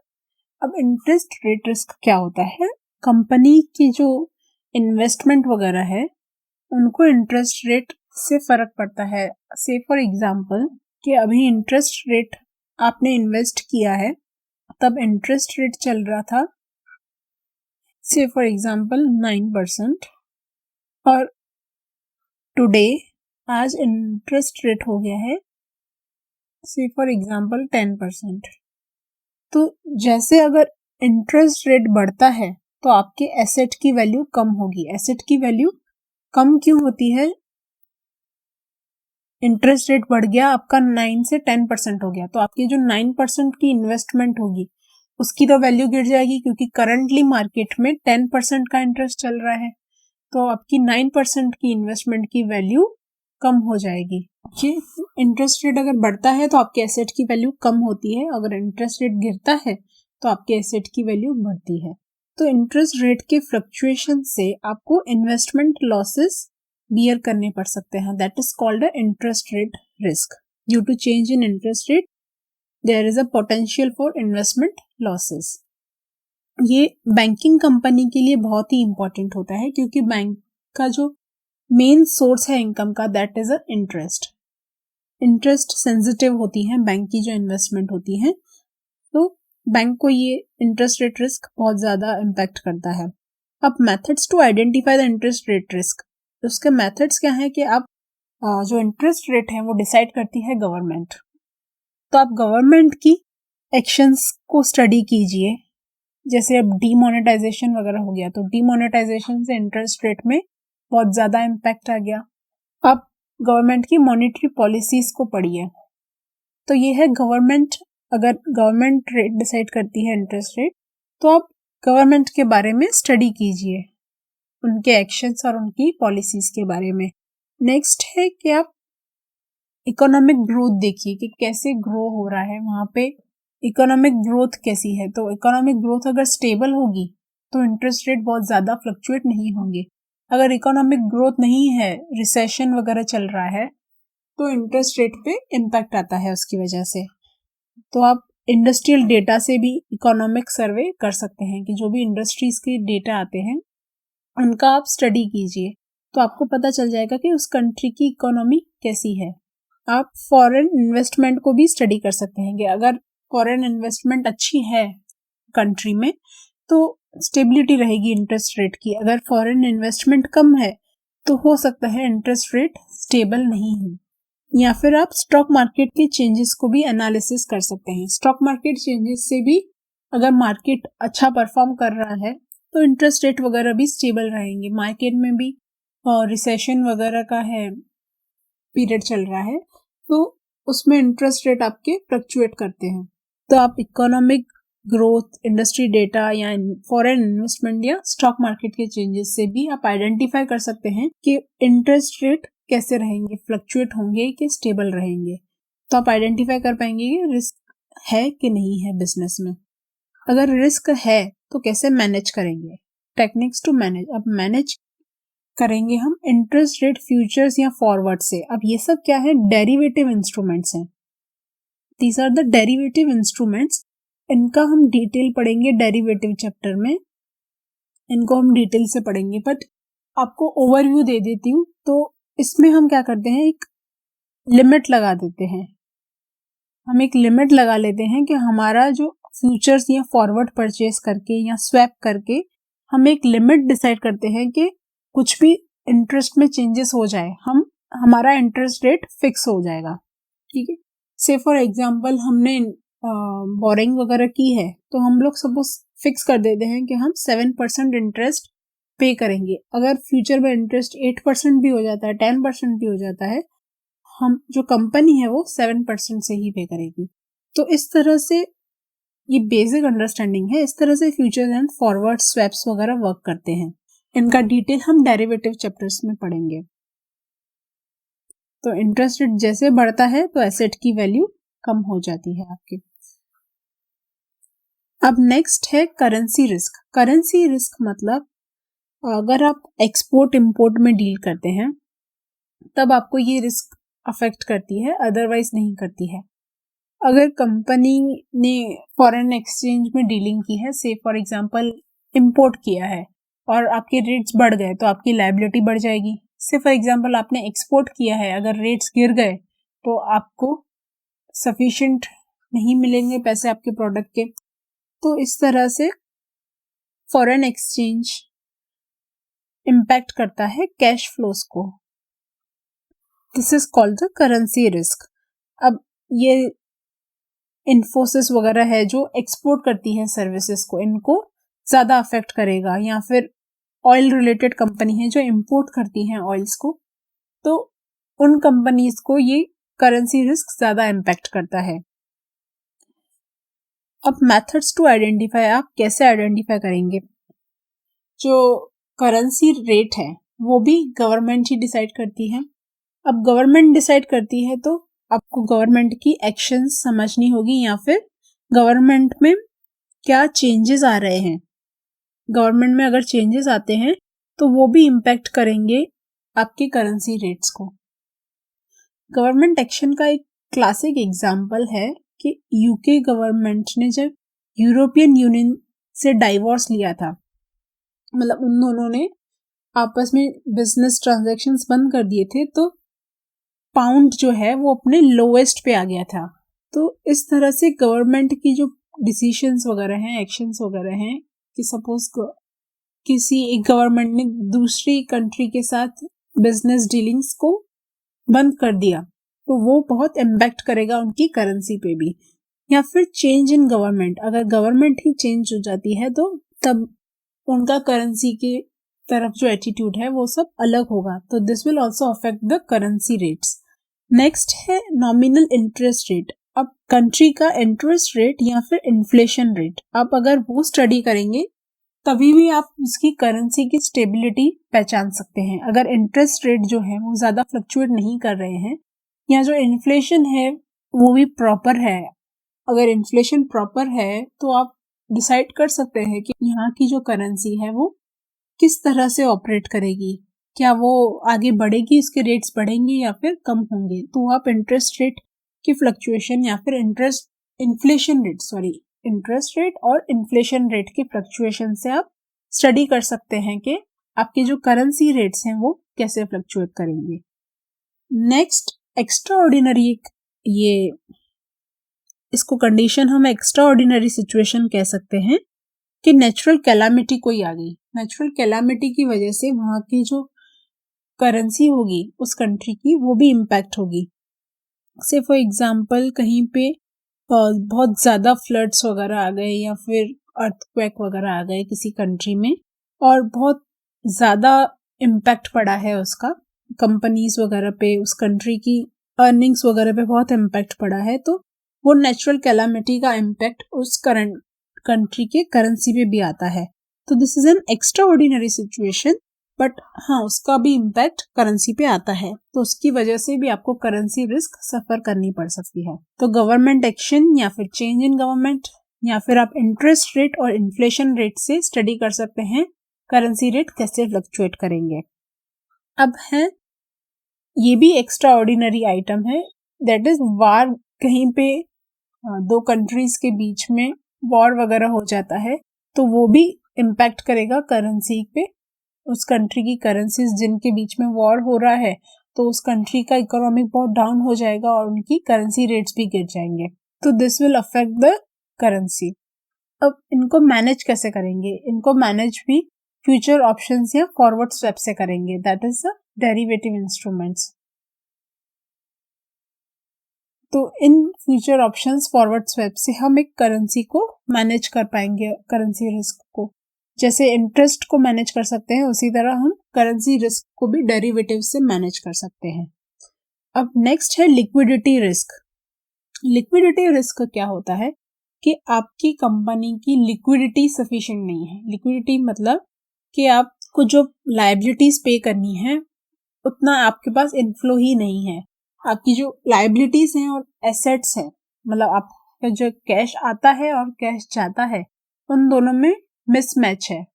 अब इंटरेस्ट रेट रिस्क क्या होता है, कंपनी की जो इन्वेस्टमेंट वगैरह है उनको इंटरेस्ट रेट से फर्क पड़ता है। से फॉर एग्जांपल कि अभी इंटरेस्ट रेट आपने इन्वेस्ट किया है, तब इंटरेस्ट रेट चल रहा था से फॉर एग्जांपल 9% और टुडे आज इंटरेस्ट रेट हो गया है से फॉर एग्जांपल 10%। तो जैसे अगर इंटरेस्ट रेट बढ़ता है तो आपके एसेट की वैल्यू कम होगी। एसेट की वैल्यू कम क्यों होती है? इंटरेस्ट रेट बढ़ गया, आपका 9 से 10% हो गया, तो आपकी जो 9% की इन्वेस्टमेंट होगी उसकी तो वैल्यू गिर जाएगी, क्योंकि करंटली मार्केट में 10% का इंटरेस्ट चल रहा है, तो आपकी 9% की इन्वेस्टमेंट की वैल्यू कम हो जाएगी। इंटरेस्ट रेट अगर बढ़ता है तो आपके एसेट की वैल्यू कम होती है, अगर इंटरेस्ट रेट गिरता है तो आपके एसेट की वैल्यू बढ़ती है। तो इंटरेस्ट रेट के फ्लक्चुएशन से आपको इन्वेस्टमेंट लॉसेस बियर करने पड़ सकते हैं। That is called a interest rate risk. Due to change in interest rate there is a potential for investment losses. ये बैंकिंग कंपनी के लिए बहुत ही इंपॉर्टेंट होता है, क्योंकि बैंक का जो मेन सोर्स है इनकम का that is a interest. Interest sensitive होती है बैंक की जो इन्वेस्टमेंट होती है, तो बैंक को ये इंटरेस्ट रेट रिस्क बहुत ज्यादा इम्पैक्ट करता है। अब methods to identify the interest rate risk, उसके मेथड्स क्या है कि आप जो इंटरेस्ट रेट है वो डिसाइड करती है गवर्नमेंट, तो आप गवर्नमेंट की एक्शंस को स्टडी कीजिए। जैसे अब डीमोनेटाइजेशन वगैरह हो गया, तो डीमोनेटाइजेशन से इंटरेस्ट रेट में बहुत ज्यादा इम्पैक्ट आ गया। अब गवर्नमेंट की मॉनेटरी पॉलिसीज को पढ़िए, तो ये है गवर्नमेंट, अगर गवर्नमेंट रेट डिसाइड करती है इंटरेस्ट रेट, तो आप गवर्नमेंट के बारे में स्टडी कीजिए, उनके एक्शंस और उनकी पॉलिसीज के बारे में। नेक्स्ट है कि आप इकोनॉमिक ग्रोथ देखिए कि कैसे ग्रो हो रहा है वहां पे, इकोनॉमिक ग्रोथ कैसी है। तो इकोनॉमिक ग्रोथ अगर स्टेबल होगी तो इंटरेस्ट रेट बहुत ज्यादा फ्लक्चुएट नहीं होंगे। अगर इकोनॉमिक ग्रोथ नहीं है, रिसेशन वगैरह चल रहा है, तो इंटरेस्ट रेट पे इम्पैक्ट आता है उसकी वजह से। तो आप इंडस्ट्रियल डेटा से भी इकोनॉमिक सर्वे कर सकते हैं कि जो भी इंडस्ट्रीज के डेटा आते हैं उनका आप स्टडी कीजिए, तो आपको पता चल जाएगा कि उस कंट्री की इकोनॉमी कैसी है। आप फॉरेन इन्वेस्टमेंट को भी स्टडी कर सकते हैं कि अगर फॉरेन इन्वेस्टमेंट अच्छी है कंट्री में तो स्टेबिलिटी रहेगी इंटरेस्ट रेट की। अगर फॉरेन इन्वेस्टमेंट कम है तो हो सकता है इंटरेस्ट रेट स्टेबल नहीं हो। या फिर आप स्टॉक मार्केट के चेंजेस को भी एनालिसिस कर सकते हैं। स्टॉक मार्केट चेंजेस से भी अगर मार्केट अच्छा परफॉर्म कर रहा है तो इंटरेस्ट रेट वगैरह भी स्टेबल रहेंगे। मार्केट में भी रिसेशन वगैरह का है पीरियड चल रहा है, तो उसमें इंटरेस्ट रेट आपके फ्लक्चुएट करते हैं। तो आप इकोनॉमिक ग्रोथ, इंडस्ट्री डेटा या फॉरेन इन्वेस्टमेंट या स्टॉक मार्केट के चेंजेस से भी आप आइडेंटिफाई कर सकते हैं कि इंटरेस्ट रेट कैसे रहेंगे, फ्लक्चुएट होंगे कि स्टेबल रहेंगे। तो आप आइडेंटिफाई कर पाएंगे कि रिस्क है कि नहीं है बिजनेस में। अगर रिस्क है तो कैसे मैनेज करेंगे, टेक्निक्स टू मैनेज। अब मैनेज करेंगे हम इंटरेस्ट रेट फ्यूचर्स या फॉरवर्ड से। अब ये सब क्या है? डेरिवेटिव इंस्ट्रूमेंट्स हैं। These are the derivative instruments. इनका हम डिटेल पढ़ेंगे डेरिवेटिव चैप्टर में, इनको हम डिटेल से पढ़ेंगे, बट आपको ओवरव्यू दे देती हूँ। तो इसमें हम क्या करते हैं, एक लिमिट लगा देते हैं। हम एक लिमिट लगा लेते हैं कि हमारा जो फ्यूचर्स या फॉरवर्ड परचेज करके या स्वैप करके हम एक लिमिट डिसाइड करते हैं कि कुछ भी इंटरेस्ट में चेंजेस हो जाए, हमारा इंटरेस्ट रेट फिक्स हो जाएगा। ठीक है, से फॉर एग्जांपल हमने बोरिंग वगैरह की है, तो हम लोग सपोज फिक्स कर देते हैं कि हम 7% इंटरेस्ट पे करेंगे। अगर फ्यूचर में इंटरेस्ट 8% भी हो जाता है, 10% भी हो जाता है, हम जो कंपनी है वो 7% से ही पे करेगी। तो इस तरह से ये बेसिक अंडरस्टैंडिंग है, इस तरह से फ्यूचर एंड फॉरवर्ड स्वैप्स वगैरह वर्क करते हैं। इनका डिटेल हम डेरिवेटिव चैप्टर्स में पढ़ेंगे। तो इंटरेस्ट रेट जैसे बढ़ता है तो एसेट की वैल्यू कम हो जाती है आपकी। अब नेक्स्ट है करेंसी रिस्क। करेंसी रिस्क मतलब अगर आप एक्सपोर्ट इंपोर्ट में डील करते हैं तब आपको ये रिस्क अफेक्ट करती है, अदरवाइज नहीं करती है। अगर कंपनी ने फॉरेन एक्सचेंज में डीलिंग की है, से फॉर एग्जांपल इंपोर्ट किया है और आपके रेट्स बढ़ गए तो आपकी लायबिलिटी बढ़ जाएगी। से फॉर एग्जांपल आपने एक्सपोर्ट किया है, अगर रेट्स गिर गए तो आपको सफिशिएंट नहीं मिलेंगे पैसे आपके प्रोडक्ट के। तो इस तरह से फॉरेन एक्सचेंज इम्पैक्ट करता है कैश फ्लोस को। This is called the currency risk. अब ये इन्फोसिस वगैरह है जो एक्सपोर्ट करती है सर्विसेज को, इनको ज़्यादा अफेक्ट करेगा, या फिर ऑयल रिलेटेड कंपनी है जो इंपोर्ट करती हैं ऑयल्स को, तो उन कंपनीज को ये करेंसी रिस्क ज़्यादा इम्पैक्ट करता है। अब मेथड्स टू आइडेंटिफाई, आप कैसे आइडेंटिफाई करेंगे? जो करेंसी रेट है वो भी गवर्नमेंट ही डिसाइड करती है। अब गवर्नमेंट डिसाइड करती है तो आपको गवर्नमेंट की एक्शंस समझनी होगी, या फिर गवर्नमेंट में क्या चेंजेस आ रहे हैं। गवर्नमेंट में अगर चेंजेस आते हैं तो वो भी इम्पैक्ट करेंगे आपके करेंसी रेट्स को। गवर्नमेंट एक्शन का एक क्लासिक एग्जाम्पल है कि यूके गवर्नमेंट ने जब यूरोपियन यूनियन से डाइवोर्स लिया था, मतलब उन दोनों ने आपस में बिजनेस ट्रांजैक्शंस बंद कर दिए थे, तो पाउंड जो है वो अपने लोएस्ट पे आ गया था। तो इस तरह से गवर्नमेंट की जो डिसीशंस वगैरह हैं, एक्शंस वगैरह हैं, कि सपोज किसी एक गवर्नमेंट ने दूसरी कंट्री के साथ बिजनेस डीलिंग्स को बंद कर दिया, तो वो बहुत इम्पैक्ट करेगा उनकी करेंसी पे भी। या फिर चेंज इन गवर्नमेंट, अगर गवर्नमेंट ही चेंज हो जाती है तो तब उनका करेंसी के तरफ जो एटीट्यूड है वो सब अलग होगा, तो this will also affect the currency rates. Next है नॉमिनल इंटरेस्ट रेट। अब कंट्री का इंटरेस्ट रेट या फिर इन्फ्लेशन रेट, आप अगर वो स्टडी करेंगे तभी भी आप उसकी करेंसी की स्टेबिलिटी पहचान सकते हैं। अगर इंटरेस्ट रेट जो है वो ज़्यादा फ्लक्चुएट नहीं कर रहे हैं, या जो इन्फ्लेशन है वो भी प्रॉपर है, अगर इन्फ्लेशन प्रॉपर है तो आप डिसाइड कर सकते हैं कि यहाँ की जो करेंसी है वो किस तरह से ऑपरेट करेगी, क्या वो आगे बढ़ेगी, इसके रेट्स बढ़ेंगे या फिर कम होंगे। तो आप इंटरेस्ट रेट की फ्लक्चुएशन या फिर इंटरेस्ट रेट और इन्फ्लेशन रेट की फ्लक्चुएशन से आप स्टडी कर सकते हैं कि आपके जो करेंसी रेट्स हैं वो कैसे फ्लक्चुएट करेंगे। नेक्स्ट एक्स्ट्रा ऑर्डिनरी, ये इसको कंडीशन हम एक्स्ट्रा ऑर्डिनरी सिचुएशन कह सकते हैं कि नेचुरल कैलामिटी कोई आ गई, नेचुरल कैलामिटी की वजह से वहाँ की जो करेंसी होगी उस कंट्री की वो भी इम्पैक्ट होगी। से फॉर एग्जांपल कहीं पे बहुत ज़्यादा फ्लड्स वगैरह आ गए या फिर अर्थक्वेक वगैरह आ गए किसी कंट्री में, और बहुत ज़्यादा इम्पैक्ट पड़ा है उसका कंपनीज वगैरह पे, उस कंट्री की अर्निंग्स वगैरह पे बहुत इम्पैक्ट पड़ा है, तो वो नेचुरल कैलामिटी का इम्पैक्ट उस करंट कंट्री के करेंसी पे भी आता है। तो this is an extra ordinary situation, but हाँ उसका भी इम्पैक्ट करेंसी पे आता है, तो उसकी वजह से भी आपको करेंसी रिस्क सफर करनी पड़ सकती है। तो गवर्नमेंट एक्शन या फिर चेंज इन गवर्नमेंट या फिर आप इंटरेस्ट रेट और इन्फ्लेशन रेट से स्टडी कर सकते हैं करेंसी रेट कैसे फ्लक्चुएट करेंगे। अब है ये भी एक्स्ट्रा ऑर्डिनरी आइटम है, दैट इज वार। कहीं पे दो कंट्रीज के बीच में वॉर वगैरह हो जाता है तो वो भी इम्पैक्ट करेगा करेंसी पे। उस कंट्री की करेंसीज जिनके बीच में वॉर हो रहा है तो उस कंट्री का इकोनॉमिक बहुत डाउन हो जाएगा और उनकी करेंसी रेट्स भी गिर जाएंगे, तो this will affect the currency. अब इनको मैनेज कैसे करेंगे? इनको मैनेज भी फ्यूचर ऑप्शंस या फॉरवर्ड स्वैप से करेंगे, that is the derivative instruments. तो इन फ्यूचर ऑप्शंस फॉरवर्ड स्वैप से हम एक करेंसी को मैनेज कर पाएंगे, करेंसी रिस्क को। जैसे इंटरेस्ट को मैनेज कर सकते हैं उसी तरह हम करेंसी रिस्क को भी डेरिवेटिव से मैनेज कर सकते हैं। अब नेक्स्ट है लिक्विडिटी रिस्क। लिक्विडिटी रिस्क क्या होता है कि आपकी कंपनी की लिक्विडिटी सफिशिएंट नहीं है। लिक्विडिटी मतलब कि आपको जो लायबिलिटीज पे करनी है उतना आपके पास इनफ्लो ही नहीं है। आपकी जो लायबिलिटीज हैं और एसेट्स हैं, मतलब आपका जो कैश आता है और कैश जाता है उन दोनों में मिसमैच है।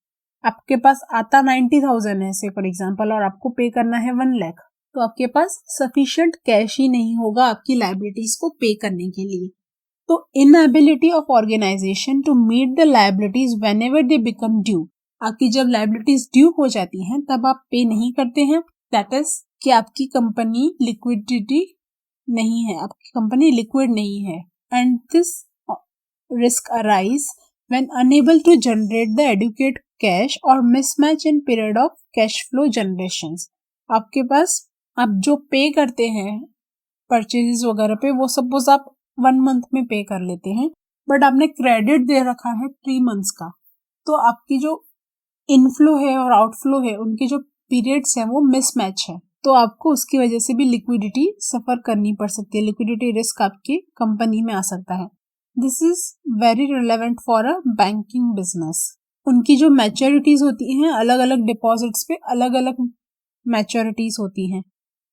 आपके पास आता 90,000 है से फॉर एग्जांपल, और आपको पे करना है 1 लाख, तो आपके पास सफिशिएंट कैश ही नहीं होगा आपकी लायबिलिटीज को पे करने के लिए। तो inability of organisation to meet the liabilities whenever they become due. आपकी जब लायबिलिटीज ड्यू हो जाती हैं तब आप पे नहीं करते हैं, दैट इज कि आपकी कंपनी लिक्विडिटी नहीं है, आपकी कंपनी लिक्विड नहीं है। And this risk arise when unable to generate the adequate cash or mismatch in period of cash flow generations। आपके पास आप जो पे करते हैं परचेजेस वगैरह पे, वो सपोज आप 1 मंथ में पे कर लेते हैं, बट आपने क्रेडिट दे रखा है 3 मंथ्स का, तो आपकी जो इनफ्लो है और आउटफ्लो है उनके जो पीरियड्स हैं वो मिसमैच है, तो आपको उसकी वजह से भी लिक्विडिटी सफर करनी पड़ सकती है, लिक्विडिटी रिस्क आपकी कंपनी में आ सकता है। This is very relevant for a banking business. उनकी जो मैच्योरिटीज होती हैं, अलग अलग डिपॉजिट्स पे अलग अलग मैच्योरिटीज होती हैं,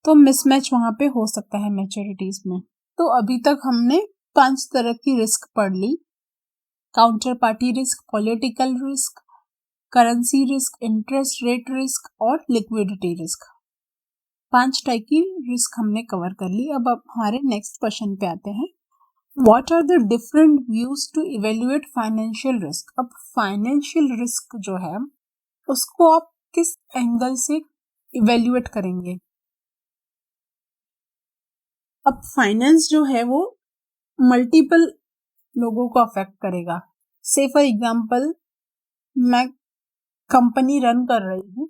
तो मिसमैच वहां पे हो सकता है मैच्योरिटीज में। तो अभी तक हमने 5 तरह की रिस्क पढ़ ली: counter party risk, political risk, currency risk, interest rate risk और लिक्विडिटी रिस्क। 5 टाइप की रिस्क हमने कवर कर ली। अब हमारे नेक्स्ट क्वेश्चन पे आते हैं, what are the different views to evaluate financial risk. अब फाइनेंशियल रिस्क जो है उसको आप किस एंगल से इवेल्युएट करेंगे। अब फाइनेंस जो है वो मल्टीपल लोगों को अफेक्ट करेगा। से फॉर एग्जांपल मैं कंपनी रन कर रही हूँ,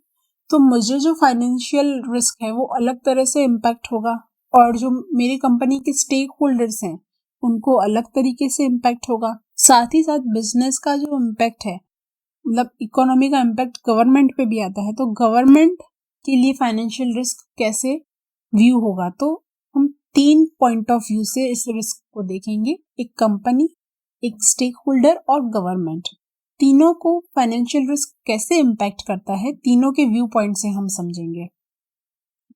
तो मुझे जो फाइनेंशियल रिस्क है वो अलग तरह से इम्पैक्ट होगा, और जो मेरी कंपनी के स्टेक होल्डर्स हैं उनको अलग तरीके से इम्पैक्ट होगा। साथ ही साथ बिजनेस का जो इम्पैक्ट है, मतलब इकोनॉमी का इम्पैक्ट गवर्नमेंट पे भी आता है, तो गवर्नमेंट के लिए फाइनेंशियल रिस्क कैसे व्यू होगा। तो हम 3 पॉइंट ऑफ व्यू से इस रिस्क को देखेंगे: एक कंपनी, एक स्टेक होल्डर और गवर्नमेंट। तीनों को फाइनेंशियल रिस्क कैसे इम्पैक्ट करता है, तीनों के व्यू पॉइंट से हम समझेंगे।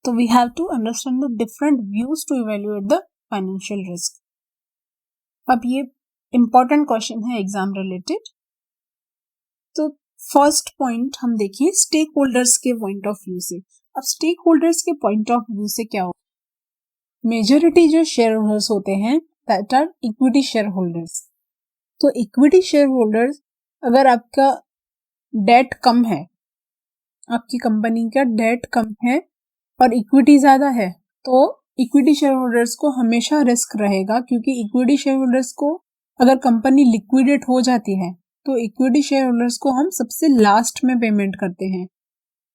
तो we have to understand the different views to evaluate the financial risk. अब ये इंपॉर्टेंट क्वेश्चन है एग्जाम रिलेटेड। तो फर्स्ट पॉइंट हम देखिए स्टेक होल्डर्स के पॉइंट ऑफ व्यू से। अब स्टेक होल्डर्स के पॉइंट ऑफ व्यू से क्या होगा, मेजॉरिटी जो शेयर होल्डर्स होते हैं that are equity shareholders. तो इक्विटी शेयर होल्डर्स, अगर आपका डेट कम है, आपकी कंपनी का डेट कम है और इक्विटी ज्यादा है, तो इक्विटी शेयर होल्डर्स को हमेशा रिस्क रहेगा, क्योंकि इक्विटी शेयर होल्डर्स को अगर कंपनी लिक्विडेट हो जाती है तो इक्विटी शेयर होल्डर्स को हम सबसे लास्ट में पेमेंट करते हैं।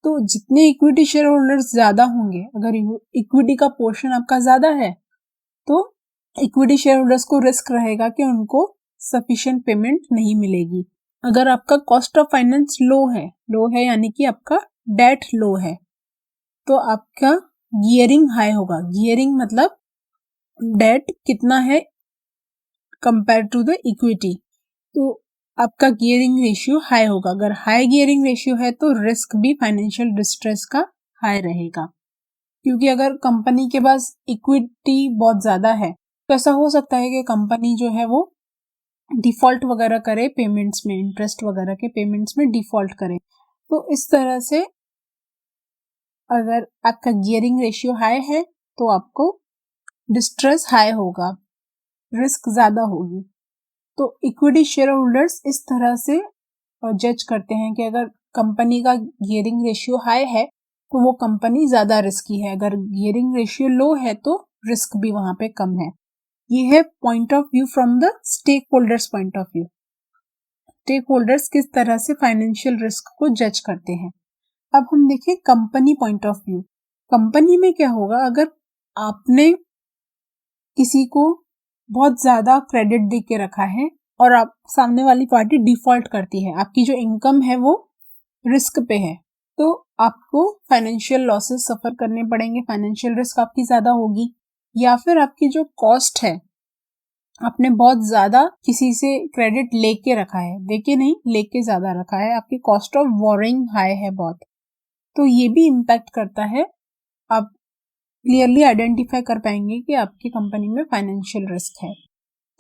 तो जितने इक्विटी शेयर होल्डर्स ज्यादा होंगे, अगर इक्विटी का पोर्शन आपका ज्यादा है, तो इक्विटी शेयर होल्डर्स को रिस्क रहेगा कि उनको सफिशिएंट पेमेंट नहीं मिलेगी। अगर आपका कॉस्ट ऑफ फाइनेंस लो है यानी कि आपका डेट लो है, तो आपका गियरिंग हाई होगा। गियरिंग मतलब डेट कितना है कंपेयर टू द इक्विटी, तो आपका गियरिंग रेशियो हाई होगा। अगर हाई गियरिंग रेशियो है तो रिस्क भी फाइनेंशियल डिस्ट्रेस का हाई रहेगा, क्योंकि अगर कंपनी के पास इक्विटी बहुत ज्यादा है तो ऐसा हो सकता है कि कंपनी जो है वो डिफॉल्ट वगैरह करे पेमेंट्स में, इंटरेस्ट वगैरह के पेमेंट्स में डिफॉल्ट करे। तो इस तरह से अगर आपका गियरिंग रेशियो हाई है तो आपको डिस्ट्रेस हाई होगा, रिस्क ज्यादा होगी। तो इक्विटी शेयर होल्डर्स इस तरह से जज करते हैं कि अगर कंपनी का गियरिंग रेशियो हाई है तो वो कंपनी ज्यादा रिस्की है, अगर गियरिंग रेशियो लो है तो रिस्क भी वहां पे कम है। ये है point of view from the stakeholders point of view. Stakeholders किस तरह से फाइनेंशियल रिस्क को जज करते हैं। अब हम देखें company point of view. Company में क्या होगा, अगर आपने किसी को बहुत ज्यादा क्रेडिट दे के रखा है और आप सामने वाली पार्टी डिफॉल्ट करती है, आपकी जो इनकम है वो रिस्क पे है, तो आपको फाइनेंशियल लॉसेस सफर करने पड़ेंगे, फाइनेंशियल रिस्क आपकी ज्यादा होगी। या फिर आपकी जो कॉस्ट है, आपने बहुत ज्यादा किसी से क्रेडिट लेके रखा है, देके नहीं लेके ज्यादा रखा है, आपकी कॉस्ट ऑफ बोरोइंग हाई है बहुत, तो ये भी इम्पैक्ट करता है। आप क्लियरली आइडेंटिफाई कर पाएंगे कि आपकी कंपनी में फाइनेंशियल रिस्क है।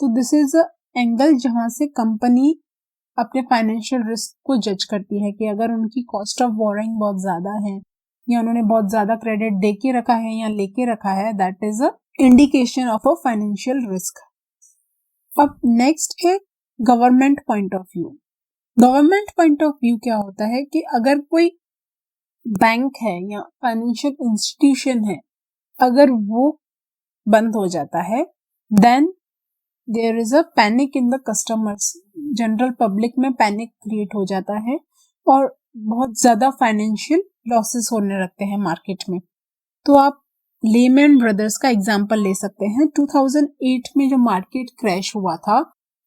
तो दिस इज अ एंगल जहां से कंपनी अपने फाइनेंशियल रिस्क को जज करती है कि अगर उनकी कॉस्ट ऑफ बोरोइंग बहुत ज्यादा है या उन्होंने बहुत ज्यादा क्रेडिट दे के रखा है या लेके रखा है, that is a indication of a financial risk. अब नेक्स्ट है government point of view. Government point of view क्या होता है कि अगर कोई बैंक है या फाइनेंशियल इंस्टीट्यूशन है, अगर वो बंद हो जाता है, then there is a panic in the customers, general public में पैनिक क्रिएट हो जाता है और बहुत ज्यादा फाइनेंशियल लॉसेस होने लगते हैं मार्केट में। तो आप लेमैन ब्रदर्स का एग्जांपल ले सकते हैं। 2008 में जो मार्केट क्रैश हुआ था,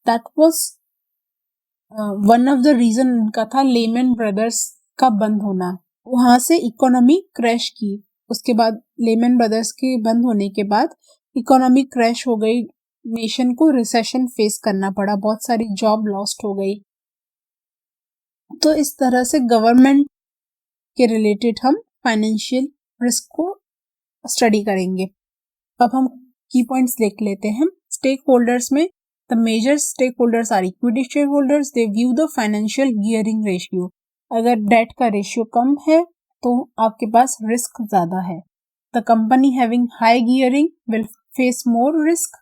that was one of the reason उनका था लेमैन ब्रदर्स का बंद होना। वहां से इकोनॉमी क्रैश की। उसके बाद लेमैन ब्रदर्स के बंद होने के बाद इकोनॉमी क्रैश हो गई, नेशन को रिसेशन फेस करना पड़ा, बहुत सारी जॉब लॉस्ट हो गई। तो इस तरह से गवर्नमेंट के रिलेटेड हम फाइनेंशियल रिस्क को स्टडी करेंगे। अब हम की पॉइंट्स देख लेते हैं। स्टेक होल्डर्स में the major stakeholders are equity shareholders, they view the financial gearing ratio. अगर डेट का रेशियो कम है तो आपके पास रिस्क ज्यादा है। The company having high gearing will face more risk.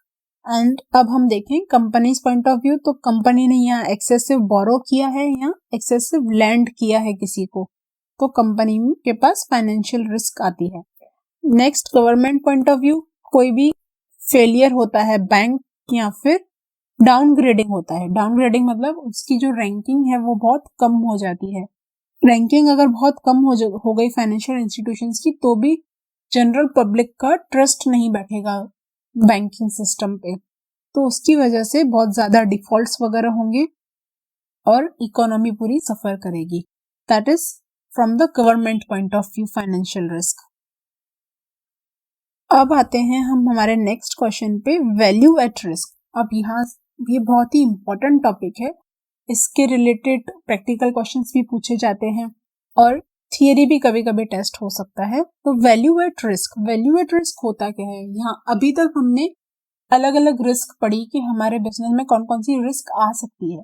And अब हम देखें कंपनीज पॉइंट ऑफ व्यू, तो कंपनी ने यहाँ एक्सेसिव बोरो किया है या एक्सेसिव लैंड किया है किसी को, तो कंपनी के पास फाइनेंशियल रिस्क आती है। Next government point of view, कोई भी फेलियर होता है बैंक या फिर डाउनग्रेडिंग होता है। डाउनग्रेडिंग मतलब उसकी जो रैंकिंग है वो बहुत कम हो जाती है। रैंकिंग अगर बहुत कम हो गई फाइनेंशियल इंस्टीट्यूशंस की, तो भी जनरल पब्लिक का ट्रस्ट नहीं बैठेगा बैंकिंग सिस्टम पे, तो उसकी वजह से बहुत ज्यादा डिफॉल्ट्स वगैरह होंगे और इकोनॉमी पूरी सफर करेगी। That is from the government point of view financial risk. अब आते हैं हम हमारे नेक्स्ट क्वेश्चन पे, वैल्यू एट रिस्क। अब यहाँ ये बहुत ही इंपॉर्टेंट टॉपिक है, इसके रिलेटेड प्रैक्टिकल क्वेश्चंस भी पूछे जाते हैं और थियरी भी कभी कभी टेस्ट हो सकता है। तो वैल्यू एट रिस्क होता क्या है? यहाँ अभी तक हमने अलग अलग रिस्क पढ़ी कि हमारे बिजनेस में कौन कौन सी रिस्क आ सकती है,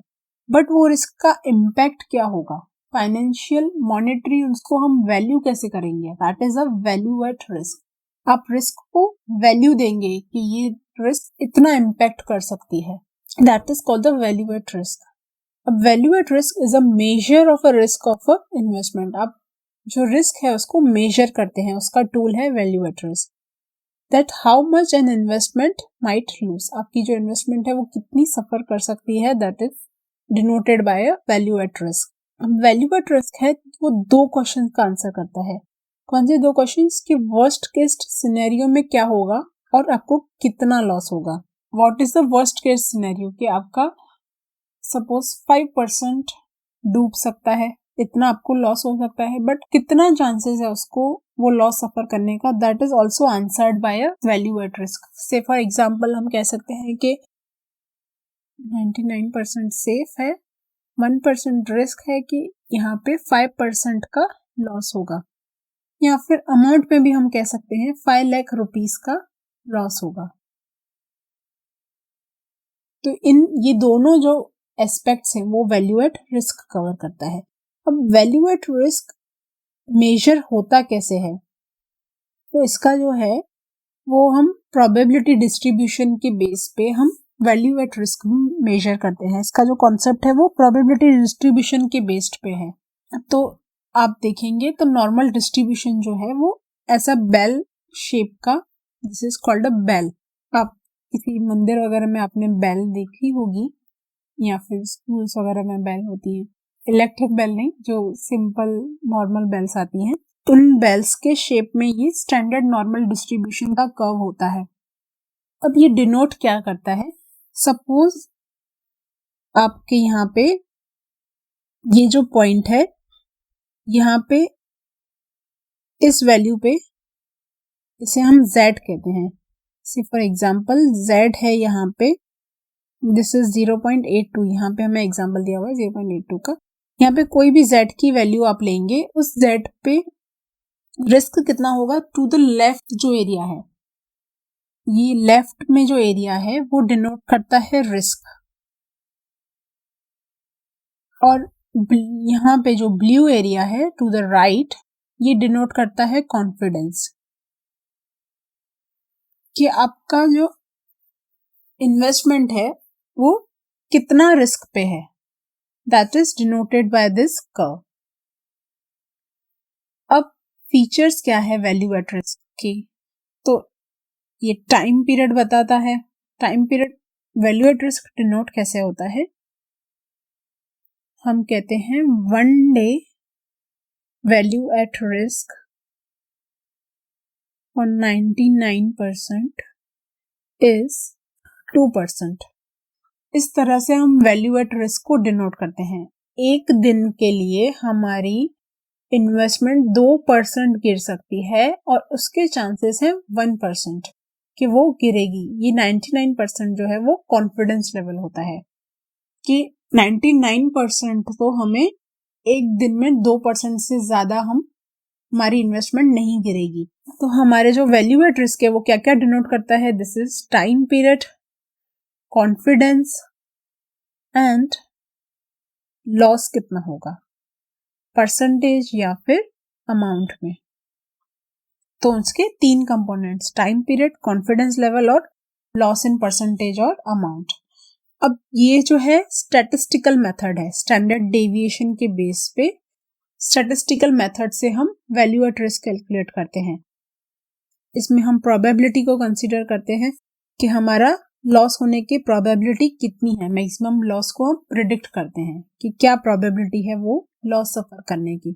बट वो रिस्क का इम्पैक्ट क्या होगा, फाइनेंशियल मॉनेटरी, उसको हम वैल्यू कैसे करेंगे, that is a value at risk. आप रिस्क को वैल्यू देंगे कि ये रिस्क इतना इम्पैक्ट कर सकती है, that is called the value at risk. अब value at risk is a measure of a risk of a investment. आप जो रिस्क है उसको मेजर करते हैं, उसका टूल है value at risk. That how much an investment might lose, आपकी जो इन्वेस्टमेंट है वो कितनी सफर कर सकती है, that is denoted by a value at risk. Value at risk है वो दो क्वेश्चन का आंसर करता है। कौन से दो क्वेश्चंस? कि वर्स्ट केस सिनेरियो में क्या होगा और आपको कितना लॉस होगा। What is the worst case scenario? कि आपका सपोज 5% डूब सकता है, इतना आपको लॉस हो सकता है, बट कितना चांसेस है उसको वो लॉस सफर करने का, that is also answered bye a value at risk. से फॉर एग्जाम्पल हम कह सकते हैं कि 99% सेफ है, 1% रिस्क है कि यहाँ पे 5% का लॉस होगा, या फिर अमाउंट में भी हम कह सकते हैं 5 लाख रुपीस का लॉस होगा। तो इन ये दोनों जो एस्पेक्ट्स हैं वो वैल्यू एट रिस्क कवर करता है। अब वैल्यू एट रिस्क मेजर होता कैसे है? तो इसका जो है वो हम प्रोबेबिलिटी डिस्ट्रीब्यूशन के बेस पे हम वैल्यू एट रिस्क मेजर करते हैं। इसका जो कॉन्सेप्ट है वो प्रोबेबिलिटी डिस्ट्रीब्यूशन के बेस्ड पे है। तो आप देखेंगे तो नॉर्मल डिस्ट्रीब्यूशन जो है वो ऐसा बेल शेप का, this is called a bell. आप किसी मंदिर वगैरह में आपने बेल देखी होगी या फिर स्कूल्स वगैरह में बेल होती है, इलेक्ट्रिक बेल नहीं, जो सिंपल नॉर्मल बेल्स आती हैं, उन बेल्स के शेप में ये स्टैंडर्ड नॉर्मल डिस्ट्रीब्यूशन का कर्व होता है। अब ये डिनोट क्या करता है? सपोज आपके यहाँ पे ये जो पॉइंट है, यहाँ पे इस वैल्यू पे इसे हम z कहते हैं। सी फॉर एग्जाम्पल z है यहाँ पे, दिस इज 0.82, यहाँ पे हमें एग्जाम्पल दिया हुआ है 0.82 का। यहाँ पे कोई भी z की वैल्यू आप लेंगे, उस z पे रिस्क कितना होगा? टू द लेफ्ट जो एरिया है, ये लेफ्ट में जो एरिया है वो डिनोट करता है रिस्क, और यहाँ पे जो ब्लू एरिया है टू द राइट, ये डिनोट करता है कॉन्फिडेंस, कि आपका जो इन्वेस्टमेंट है वो कितना रिस्क पे है, that is denoted by this curve. अब फीचर्स क्या है वैल्यू एट रिस्क की? तो ये टाइम पीरियड बताता है। Time period value at risk denote कैसे होता है? हम कहते हैं 1 डे वैल्यू एट रिस्क और 99% इज 2%। इस तरह से हम वैल्यू एट रिस्क को डिनोट करते हैं। एक दिन के लिए हमारी इन्वेस्टमेंट 2% गिर सकती है और उसके चांसेस हैं 1% कि वो गिरेगी। ये 99% जो है वो कॉन्फिडेंस लेवल होता है कि 99% तो हमें एक दिन में 2% से ज्यादा हमारी इन्वेस्टमेंट नहीं गिरेगी। तो हमारे जो वैल्यू एट रिस्क है वो क्या क्या डिनोट करता है? This is time period, confidence and loss कितना होगा, परसेंटेज या फिर अमाउंट में। तो उसके 3 components, time period, confidence level और लॉस इन परसेंटेज और अमाउंट। अब ये जो है स्टैटिस्टिकल मेथड है, स्टैंडर्ड डेविएशन के बेस पे स्टैटिस्टिकल मेथड से हम वैल्यू एट रिस्क कैलकुलेट करते हैं। इसमें हम प्रोबेबिलिटी को कंसीडर करते हैं कि हमारा लॉस होने की प्रोबेबिलिटी कितनी है। मैक्सिमम लॉस को हम प्रिडिक्ट करते हैं कि क्या प्रोबेबिलिटी है वो लॉस सफर करने की।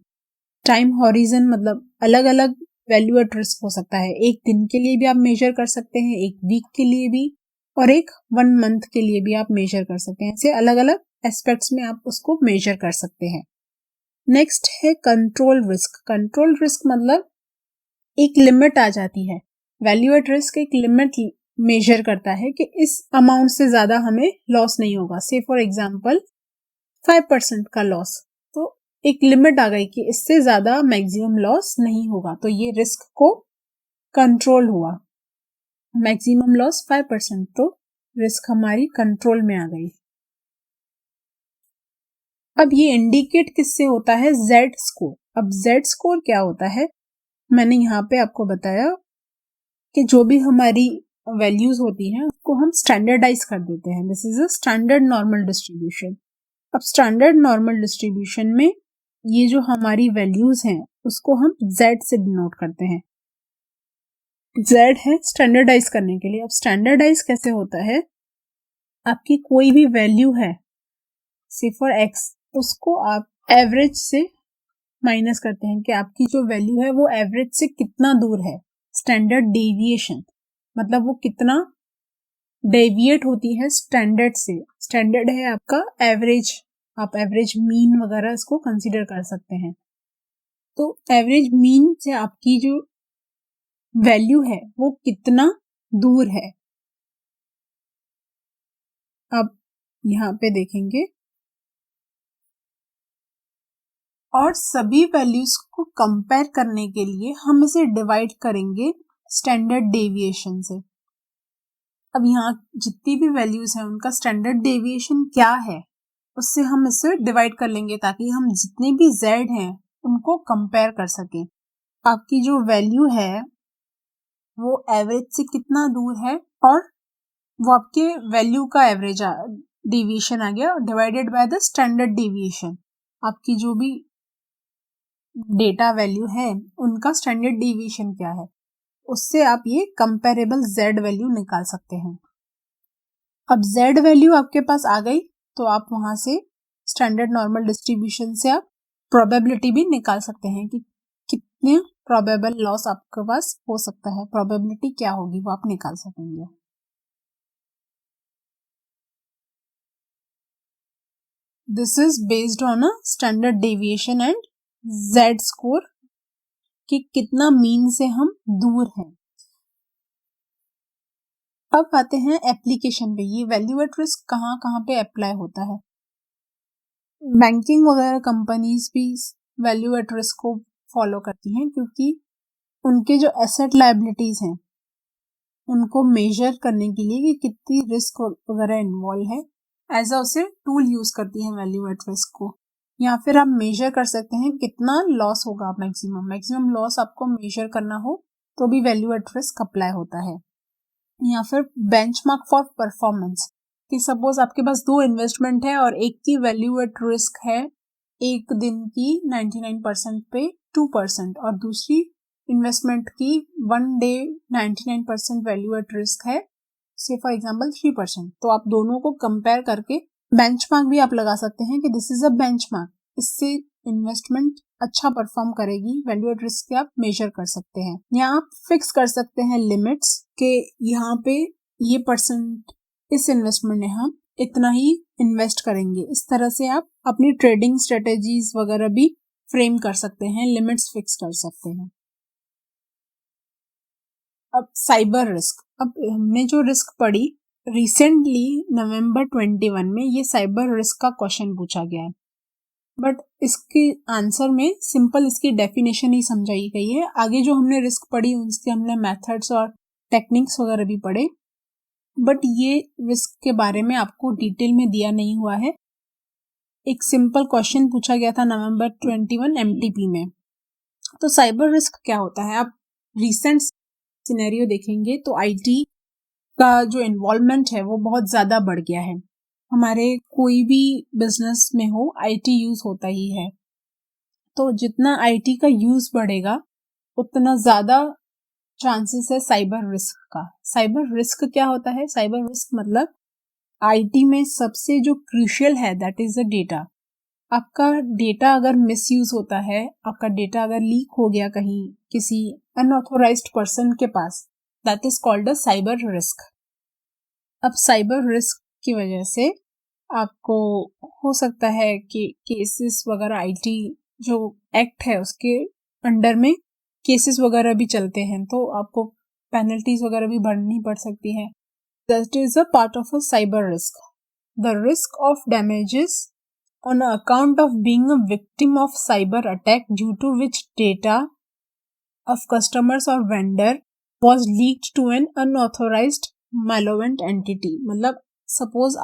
टाइम हॉरिजन मतलब अलग अलग वैल्यू एट रिस्क हो सकता है। एक दिन के लिए भी आप मेजर कर सकते हैं, एक वीक के लिए भी, और एक 1 मंथ के लिए भी आप मेजर कर सकते हैं। ऐसे अलग अलग एस्पेक्ट्स में आप उसको मेजर कर सकते हैं। नेक्स्ट है कंट्रोल रिस्क। कंट्रोल रिस्क मतलब एक लिमिट आ जाती है। वैल्यू एट रिस्क एक लिमिट मेजर करता है कि इस अमाउंट से ज्यादा हमें लॉस नहीं होगा। से फॉर एग्जांपल 5% का लॉस, तो एक लिमिट आ गई कि इससे ज्यादा मैक्सिमम लॉस नहीं होगा, तो ये रिस्क को कंट्रोल हुआ। मैक्सिमम लॉस 5%, तो रिस्क हमारी कंट्रोल में आ गई। अब ये इंडिकेट किससे होता है? Z score. अब जेड स्कोर क्या होता है? मैंने यहाँ पे आपको बताया कि जो भी हमारी वैल्यूज होती हैं उसको हम स्टैंडर्डाइज कर देते हैं। This is a standard normal distribution. अब स्टैंडर्ड नॉर्मल डिस्ट्रीब्यूशन में ये जो हमारी वैल्यूज हैं उसको हम जेड से डिनोट करते हैं। जेड है स्टैंडर्डाइज करने के लिए। अब स्टैंडर्डाइज कैसे होता है? आपकी कोई भी वैल्यू है, से फॉर एक्स, उसको आप एवरेज से माइनस करते हैं कि आपकी जो वैल्यू है वो एवरेज से कितना दूर है। स्टैंडर्ड डेविएशन मतलब वो कितना डेविएट होती है स्टैंडर्ड से। स्टैंडर्ड है आपका एवरेज, आप एवरेज मीन वगैरह इसको कंसीडर कर सकते हैं। तो एवरेज मीन से आपकी जो वैल्यू है वो कितना दूर है। अब यहाँ पे देखेंगे और सभी वैल्यूज को कंपेयर करने के लिए हम इसे डिवाइड करेंगे स्टैंडर्ड डेविएशन से। अब यहाँ जितनी भी वैल्यूज हैं उनका स्टैंडर्ड डेविएशन क्या है उससे हम इसे डिवाइड कर लेंगे ताकि हम जितने भी z हैं उनको कंपेयर कर सकें। आपकी जो वैल्यू है वो एवरेज से कितना दूर है और वो आपके वैल्यू का एवरेज डेविएशन आ गया divided by the standard deviation. आपकी जो भी डेटा वैल्यू है उनका स्टैंडर्ड डेविएशन क्या है, उससे आप ये कंपेरेबल z वैल्यू निकाल सकते हैं। अब z वैल्यू आपके पास आ गई तो आप वहां से स्टैंडर्ड नॉर्मल डिस्ट्रीब्यूशन से आप प्रोबेबिलिटी भी निकाल सकते हैं कि कितने प्रोबेबल लॉस आपके पास हो सकता है, प्रोबेबिलिटी क्या होगी वो आप निकाल सकेंगे। This is based on a standard deviation and z score कि कितना मीन से हम दूर हैं। अब आते हैं एप्लीकेशन पे। ये वैल्यू एट रिस्क कहाँ कहाँ पे अप्लाई होता है? बैंकिंग वगैरह कंपनीज भी वैल्यू एट रिस्क को फॉलो करती हैं क्योंकि उनके जो एसेट लायबिलिटीज हैं उनको मेजर करने के लिए कि कितनी रिस्क वगैरह इन्वॉल्व है, एज अ उसे टूल यूज करती हैं वैल्यू एट रिस्क को। या फिर आप मेजर कर सकते हैं कितना लॉस होगा मैक्सिमम लॉस आपको मेजर करना हो तो भी वैल्यू एट रिस्क अप्लाई होता है। या फिर बेंचमार्क फॉर परफॉर्मेंस कि सपोज आपके पास 2 इन्वेस्टमेंट है और एक की वैल्यू एट रिस्क है एक दिन की 99% पे 2% और दूसरी इन्वेस्टमेंट की 1 डे 99% वैल्यू एट रिस्क है से फॉर एग्जांपल 3%। तो आप दोनों को कंपेयर करके बेंचमार्क भी आप लगा सकते हैं कि दिस इज अ बेंचमार्क, इससे इन्वेस्टमेंट अच्छा परफॉर्म करेगी, वैल्यू एट रिस्क के आप मेजर कर सकते हैं। यहाँ आप फिक्स कर सकते हैं लिमिट्स के यहाँ पे ये परसेंट इस इन्वेस्टमेंट में हम इतना ही इन्वेस्ट करेंगे। इस तरह से आप अपनी ट्रेडिंग स्ट्रेटेजीज वगैरह भी फ्रेम कर सकते हैं, लिमिट्स फिक्स कर सकते हैं। अब साइबर रिस्क, अब हमने जो रिस्क पढ़ी रिसेंटली नवंबर 21 में ये साइबर रिस्क का क्वेश्चन पूछा गया है, बट इसके आंसर में सिंपल इसकी डेफिनेशन ही समझाई गई है। आगे जो हमने रिस्क पढ़ी उसके हमने मेथड्स और टेक्निक्स वगैरह भी पढ़े, बट ये रिस्क के बारे में आपको डिटेल में दिया नहीं हुआ है। एक सिंपल क्वेश्चन पूछा गया था नवंबर 21 एमटीपी में। तो साइबर रिस्क क्या होता है, आप रिसेंट सिनेरियो देखेंगे तो आईटी का जो इन्वॉल्वमेंट है वो बहुत ज़्यादा बढ़ गया है। हमारे कोई भी बिजनेस में हो आईटी यूज़ होता ही है, तो जितना आईटी का यूज़ बढ़ेगा उतना ज़्यादा चांसेस है साइबर रिस्क का। साइबर रिस्क क्या होता है, साइबर रिस्क मतलब आईटी में सबसे जो क्रूशियल है दैट इज द डेटा। आपका डेटा अगर मिसयूज होता है, आपका डेटा अगर लीक हो गया कहीं किसी अनऑथोराइज्ड पर्सन के पास, that is called a cyber risk. अब साइबर रिस्क की वजह से आपको हो सकता है कि केसेस वगैरह, आईटी जो एक्ट है उसके अंडर में केसेस वगैरह भी चलते हैं, तो आपको पेनल्टीज वगैरह भी भरनी पड़ सकती है। That is a part of a cyber risk. The risk of damages on account of being a victim of cyber attack due to which data of customers or vendor was leaked to an unauthorized malevolent entity। मतलब suppose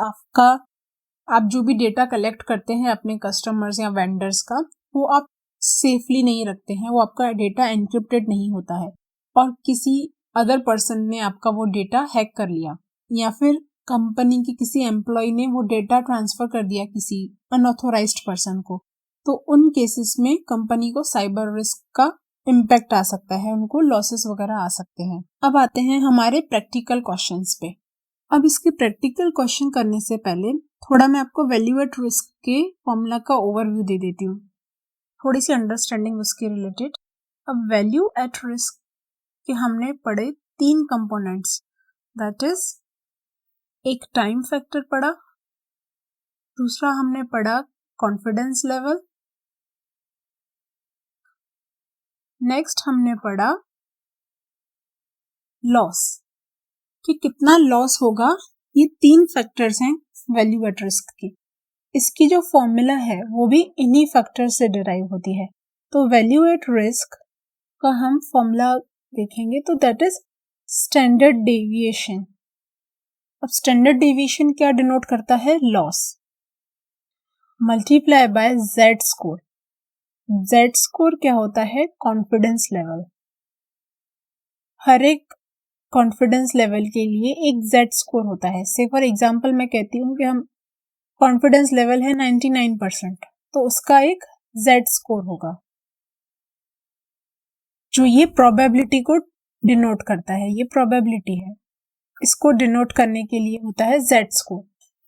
आप जो भी data collect करते हैं अपने customers या vendors का, वो आप सेफली नहीं रखते हैं, वो आपका डेटा एनक्रिप्टेड नहीं होता है और किसी अदर पर्सन ने आपका वो डेटा हैक कर लिया, या फिर कंपनी के किसी एम्प्लॉय ने वो डेटा ट्रांसफर कर दिया किसी अनऑथोराइज्ड पर्सन को, तो उन केसेस में कंपनी को साइबर रिस्क का इम्पैक्ट आ सकता है, उनको लॉसेस वगैरह आ सकते हैं। अब आते हैं हमारे प्रैक्टिकल क्वेश्चंस पे। अब इसके प्रैक्टिकल क्वेश्चन करने से पहले थोड़ा मैं आपको वैल्यू एट रिस्क के फॉर्मूला का ओवरव्यू दे देती हूँ, थोड़ी सी अंडरस्टैंडिंग उसके रिलेटेड। अब वैल्यू एट रिस्क के हमने पढ़े 3 कंपोनेंट्स, दैट इज एक टाइम फैक्टर पढ़ा, दूसरा हमने पढ़ा कॉन्फिडेंस लेवल, नेक्स्ट हमने पढ़ा लॉस, कि कितना लॉस होगा। ये 3 फैक्टर्स हैं वैल्यू एट रिस्क के। इसकी जो फॉर्मूला है वो भी इन्हीं फैक्टर से डिराइव होती है। तो वैल्यू एट रिस्क का हम फॉर्मूला देखेंगे तो दैट इज स्टैंडर्ड डेविएशन। अब स्टैंडर्ड डेविएशन क्या डिनोट करता है, loss multiply by Z score. Z score क्या होता है, कॉन्फिडेंस लेवल। हर एक कॉन्फिडेंस लेवल के लिए एक जेड स्कोर होता है। से फॉर एग्जांपल मैं कहती हूँ कि हम कॉन्फिडेंस लेवल है 99%, तो उसका एक जेड स्कोर होगा जो ये प्रोबेबिलिटी को डिनोट करता है। ये प्रोबेबिलिटी है, इसको डिनोट करने के लिए होता है जेड स्कोर।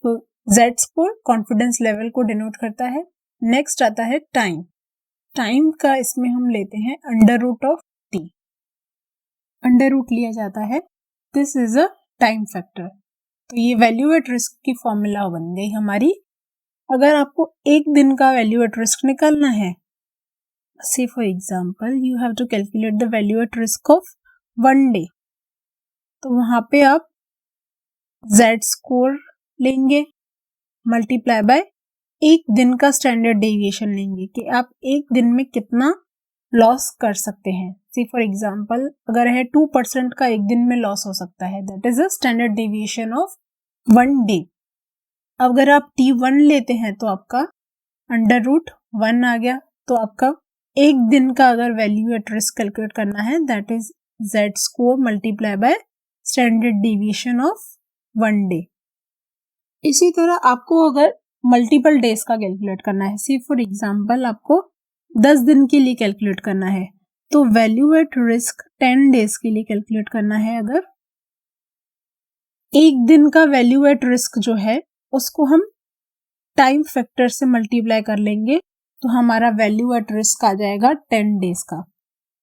तो जेड स्कोर कॉन्फिडेंस लेवल को डिनोट करता है। नेक्स्ट आता है टाइम। टाइम का इसमें हम लेते हैं under root of T, under root लिया जाता है, this is a time factor. तो ये वैल्यू एट रिस्क की फॉर्मूला बन गई हमारी। अगर आपको एक दिन का वैल्यू एट रिस्क निकालना है, say for example you have to calculate the value at risk of 1 day, तो वहां पे आप z स्कोर लेंगे मल्टीप्लाई बाय एक दिन का स्टैंडर्ड डेविएशन लेंगे कि आप एक दिन में कितना लॉस कर सकते हैं। say for example अगर है 2% का एक दिन में लॉस हो सकता है, that is a standard deviation of 1 day. अगर आप t1 लेते हैं तो आपका अंडर रूट 1 आ गया, तो आपका एक दिन का अगर वैल्यू एट रिस्क कैलकुलेट करना है that is Z score multiply by standard deviation of 1 day. इसी तरह आपको अगर मल्टीपल डेज का कैलकुलेट करना है, सी फॉर एग्जांपल आपको 10 दिन के लिए कैलकुलेट करना है, तो वैल्यू एट रिस्क 10 डेज के लिए कैलकुलेट करना है। अगर एक दिन का वैल्यू एट रिस्क जो है उसको हम टाइम फैक्टर से मल्टीप्लाई कर लेंगे तो हमारा वैल्यू एट रिस्क आ जाएगा 10 डेज का।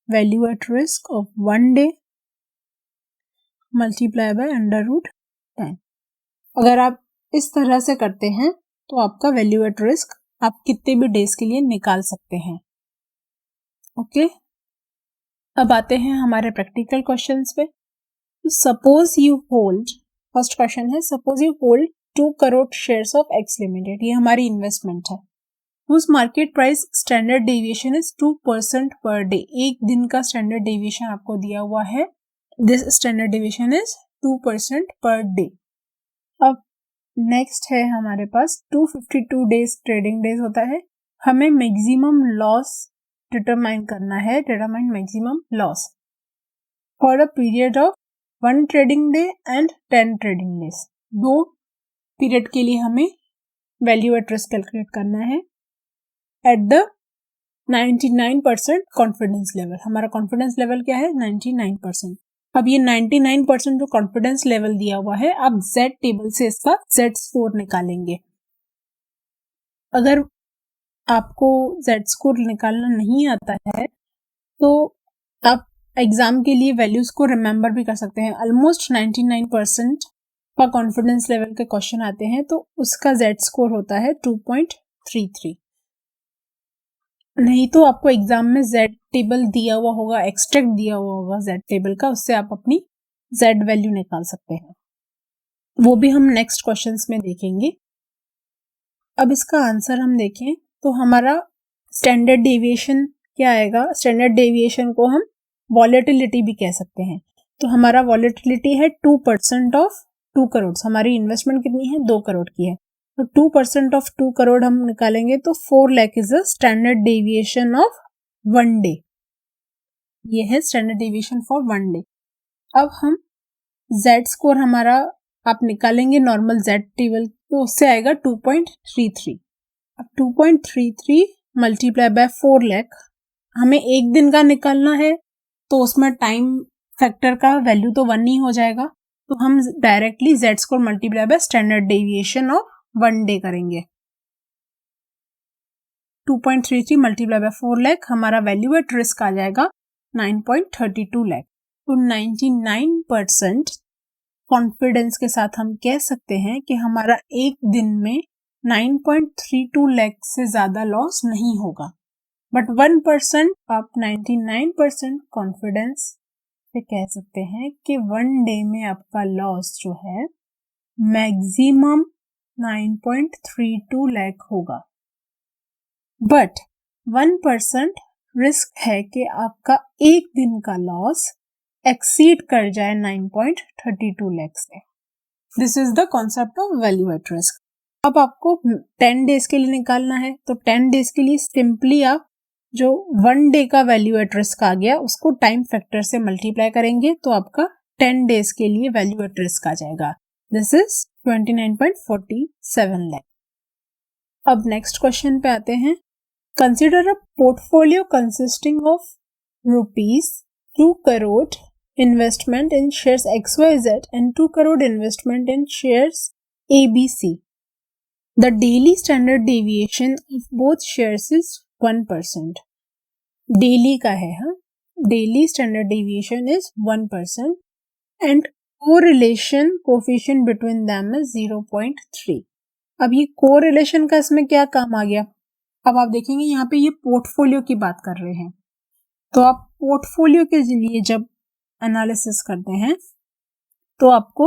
Value at risk of 1 day multiply by √10। अगर आप इस तरह से करते हैं तो आपका वैल्यू एट रिस्क आप कितने भी डेज के लिए निकाल सकते हैं। ओके, अब आते हैं हमारे प्रैक्टिकल क्वेश्चंस पे। Suppose you hold, first question है, suppose you hold 2 crore shares of X limited, ये हमारी इन्वेस्टमेंट है, whose market price standard deviation is 2% per day। एक दिन का स्टैंडर्ड डेविएशन आपको दिया हुआ है, this standard deviation is 2% per day। अब नेक्स्ट है हमारे पास 252 डेज ट्रेडिंग डेज होता है, हमें मैक्सिमम लॉस डिटरमाइन करना है, determine maximum loss for a period of 1 trading day and 10 trading days. 2 period के लिए हमें वैल्यू एट रिस्क कैलकुलेट करना है एट द 99% कॉन्फिडेंस लेवल। हमारा कॉन्फिडेंस लेवल क्या है? 99%। अब ये 99% जो कॉन्फिडेंस लेवल दिया हुआ है, आप Z टेबल से इसका Z स्कोर निकालेंगे। अगर आपको Z स्कोर निकालना नहीं आता है तो आप एग्जाम के लिए वैल्यूज को रिमेंबर भी कर सकते हैं। ऑलमोस्ट 99% का कॉन्फिडेंस लेवल के क्वेश्चन आते हैं तो उसका Z स्कोर होता है 2.33। नहीं तो आपको एग्जाम में Z टेबल दिया हुआ होगा, एक्सट्रैक्ट दिया हुआ होगा Z टेबल का, उससे आप अपनी Z वैल्यू निकाल सकते हैं। वो भी हम नेक्स्ट क्वेश्चंस में देखेंगे। अब इसका आंसर हम देखें तो हमारा स्टैंडर्ड डेविएशन क्या आएगा? स्टैंडर्ड डेविएशन को हम वॉलेटिलिटी भी कह सकते हैं। तो हमारा वॉलेटिलिटी है 2% ऑफ 2 करोड़। हमारी इन्वेस्टमेंट कितनी है? 2 करोड़ की है, तो 2% ऑफ 2 करोड़ हम निकालेंगे तो 4 lakh is the standard deviation of 1 day. ये है स्टैंडर्ड डेविएशन फॉर 1 डे। अब हम Z स्कोर हमारा आप निकालेंगे नॉर्मल Z टेबल, तो उससे आएगा 2.33। अब 2.33 मल्टीप्लाई बाय 4 लाख, हमें एक दिन का निकालना है तो उसमें टाइम फैक्टर का वैल्यू तो 1 ही हो जाएगा, तो हम directly Z score multiply by standard deviation of 1 day करेंगे। 2.33 मल्टीप्लाई बाय 4 लाख, हमारा वैल्यू एट रिस्क आ जाएगा 9.32 लाख। तो 99% कॉन्फिडेंस के साथ हम कह सकते हैं कि हमारा एक दिन में 9.32 लाख से ज्यादा लॉस नहीं होगा। बट 1% आप 99% कॉन्फिडेंस से कह सकते हैं कि 1 डे में आपका लॉस जो है मैक्सिमम 9.32 लाख होगा। बट 1% रिस्क है कि आपका एक दिन का लॉस एक्सीड कर जाए 9.32 लाख से। This is the concept of value at risk. अब आपको 10 डेज के लिए निकालना है, तो 10 डेज के लिए सिंपली आप जो 1 डे का वैल्यू एट रिस्क आ गया उसको टाइम फैक्टर से मल्टीप्लाई करेंगे तो आपका 10 डेज के लिए वैल्यू एट रिस्क आ जाएगा। This is 29.47 lakh. अब नेक्स्ट क्वेश्चन पे आते हैं। Consider a portfolio consisting of ₹2 crore investment in shares XYZ and 2 crore investment in shares ABC. The daily standard deviation of both shares is 1%. Daily का है, हाँ, daily standard deviation is 1% and correlation coefficient between them is 0.3. अब ये correlation का इसमें क्या काम आ गया? अब आप देखेंगे यहाँ पे ये पोर्टफोलियो की बात कर रहे हैं, तो आप पोर्टफोलियो के लिए जब एनालिसिस करते हैं तो आपको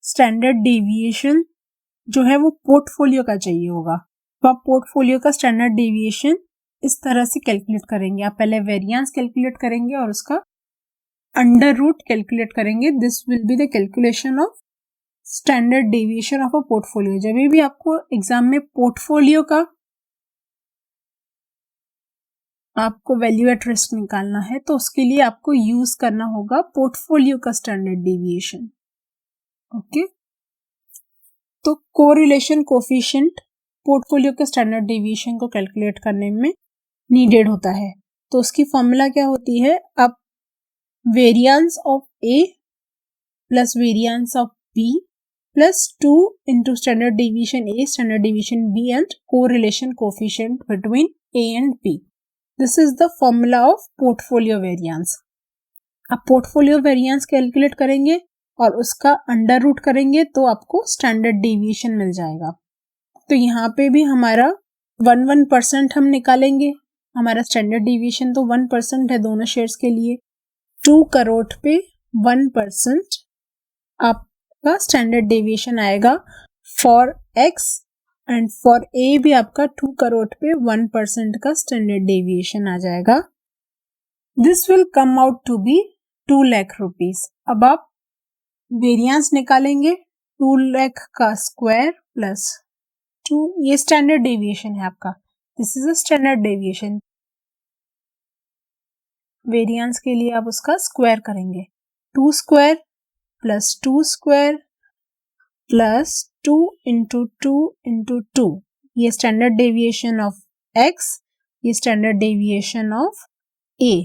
स्टैंडर्ड डेविएशन जो है वो पोर्टफोलियो का चाहिए होगा। तो आप पोर्टफोलियो का स्टैंडर्ड डेविएशन इस तरह से कैलकुलेट करेंगे। आप पहले वेरिएंस कैलकुलेट करेंगे और उसका अंडर रूट कैलकुलेट करेंगे। This will be the calculation of standard deviation of a portfolio. जब भी आपको एग्जाम में पोर्टफोलियो का आपको वैल्यू एट रिस्क निकालना है तो उसके लिए आपको यूज करना होगा पोर्टफोलियो का स्टैंडर्ड डेविएशन। ओके, तो कोरिलेशन कोफिशिएंट पोर्टफोलियो के स्टैंडर्ड डेविएशन को कैलकुलेट करने में नीडेड होता है। तो उसकी फॉर्मूला क्या होती है? आप variance of A plus variance of B plus 2 into standard deviation A, standard deviation B and correlation coefficient between A and B. This is the formula of portfolio variance. आप portfolio variance calculate करेंगे और उसका under root करेंगे तो आपको standard deviation मिल जाएगा. तो यहाँ पे भी हमारा 1% हम निकालेंगे. हमारा स्टैंडर्ड डेविएशन तो 1% है दोनों शेयर्स के लिए. 2 करोड़ पे 1% आपका स्टैंडर्ड डेविएशन आएगा for X and for A भी आपका 2 करोड़ पे 1% का स्टैंडर्ड डेविएशन आ जाएगा. This will come out to be 2 lakh rupees. अब आप वेरिएंस निकालेंगे 2 लाख का स्क्वायर प्लस 2, ये स्टैंडर्ड डेविएशन है आपका. This is a standard deviation. Variance के लिए आप उसका स्क्वायर करेंगे. 2 square plus 2 square plus 2 into 2 into 2. ये स्टैंडर्ड डेविएशन ऑफ X, ये standard deviation of A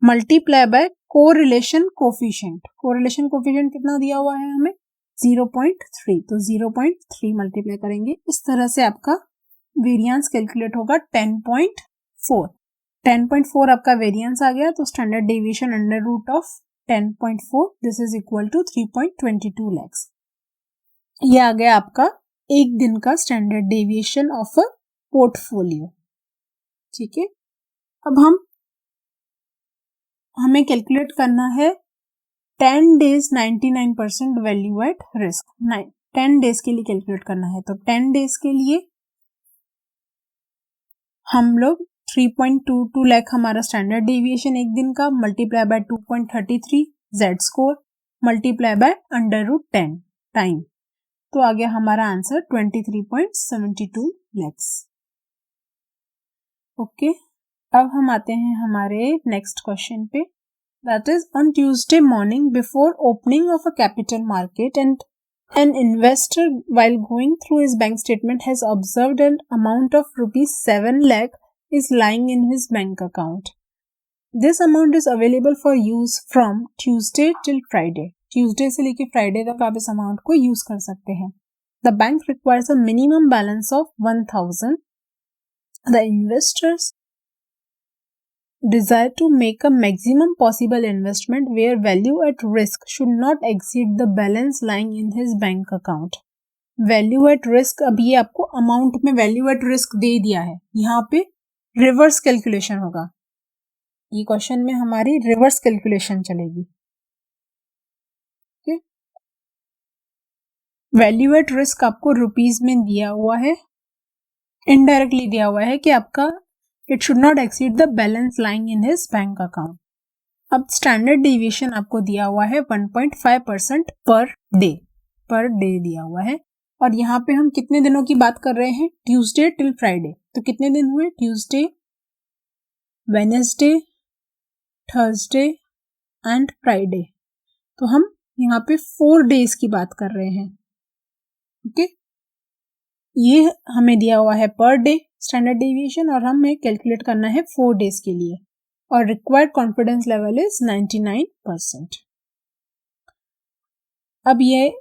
multiply by correlation coefficient. Correlation coefficient कितना दिया हुआ है हमें? 0.3. तो 0.3 मल्टीप्लाई करेंगे. इस तरह से आपका वेरिएंस कैलकुलेट होगा 10.4. 10.4 आपका वेरिएंस आ गया. तो standard deviation under root of 10.4 this is equal to 3.22 lakhs. ये आ गया आपका एक दिन का standard deviation of a portfolio. ठीक है. अब हमें कैलकुलेट करना है 10 days 99% value at risk. 10 days के लिए कैलकुलेट करना है. तो 10 days के लिए हम लोग 3.22 लाख हमारा स्टैंडर्ड डेविएशन एक दिन का multiply by 2.33 Z score multiply by under root 10 time. तो आ गया हमारा आंसर 23.72 lakhs. ओके. अब हम आते हैं हमारे नेक्स्ट क्वेश्चन पे. That is on Tuesday morning before opening of a capital market and an investor while going through his bank statement has observed an amount of rupees 7 lakh is lying in his bank account. This amount is available for use from Tuesday till Friday. Tuesday से लेके Friday तक आप इस amount को use कर सकते हैं. The bank requires a minimum balance of 1000. The investors desire to make a maximum possible investment where value at risk should not exceed the balance lying in his bank account. Value at risk, अब ये आपको amount में value at risk दे दिया है. यहाँ पे reverse calculation होगा. ये क्वेश्चन में हमारी रिवर्स कैलकुलेशन चलेगी. वैल्यू एट रिस्क आपको रुपीज में दिया हुआ है, इनडायरेक्टली दिया हुआ है कि आपका it should not exceed the balance lying in his bank account. अब स्टैंडर्ड डेविएशन आपको दिया हुआ है 1.5% पर डे दिया हुआ है. और यहाँ पे हम कितने दिनों की बात कर रहे हैं? Tuesday till Friday. तो कितने दिन हुए? Tuesday, Wednesday, Thursday and Friday. तो हम यहाँ पे 4 days की बात कर रहे हैं. ओके. ये हमें दिया हुआ है पर डे स्टैंडर्ड डेविएशन और हमें कैलकुलेट करना है 4 days के लिए. और रिक्वायर्ड कॉन्फिडेंस लेवल इज 99%. अब ये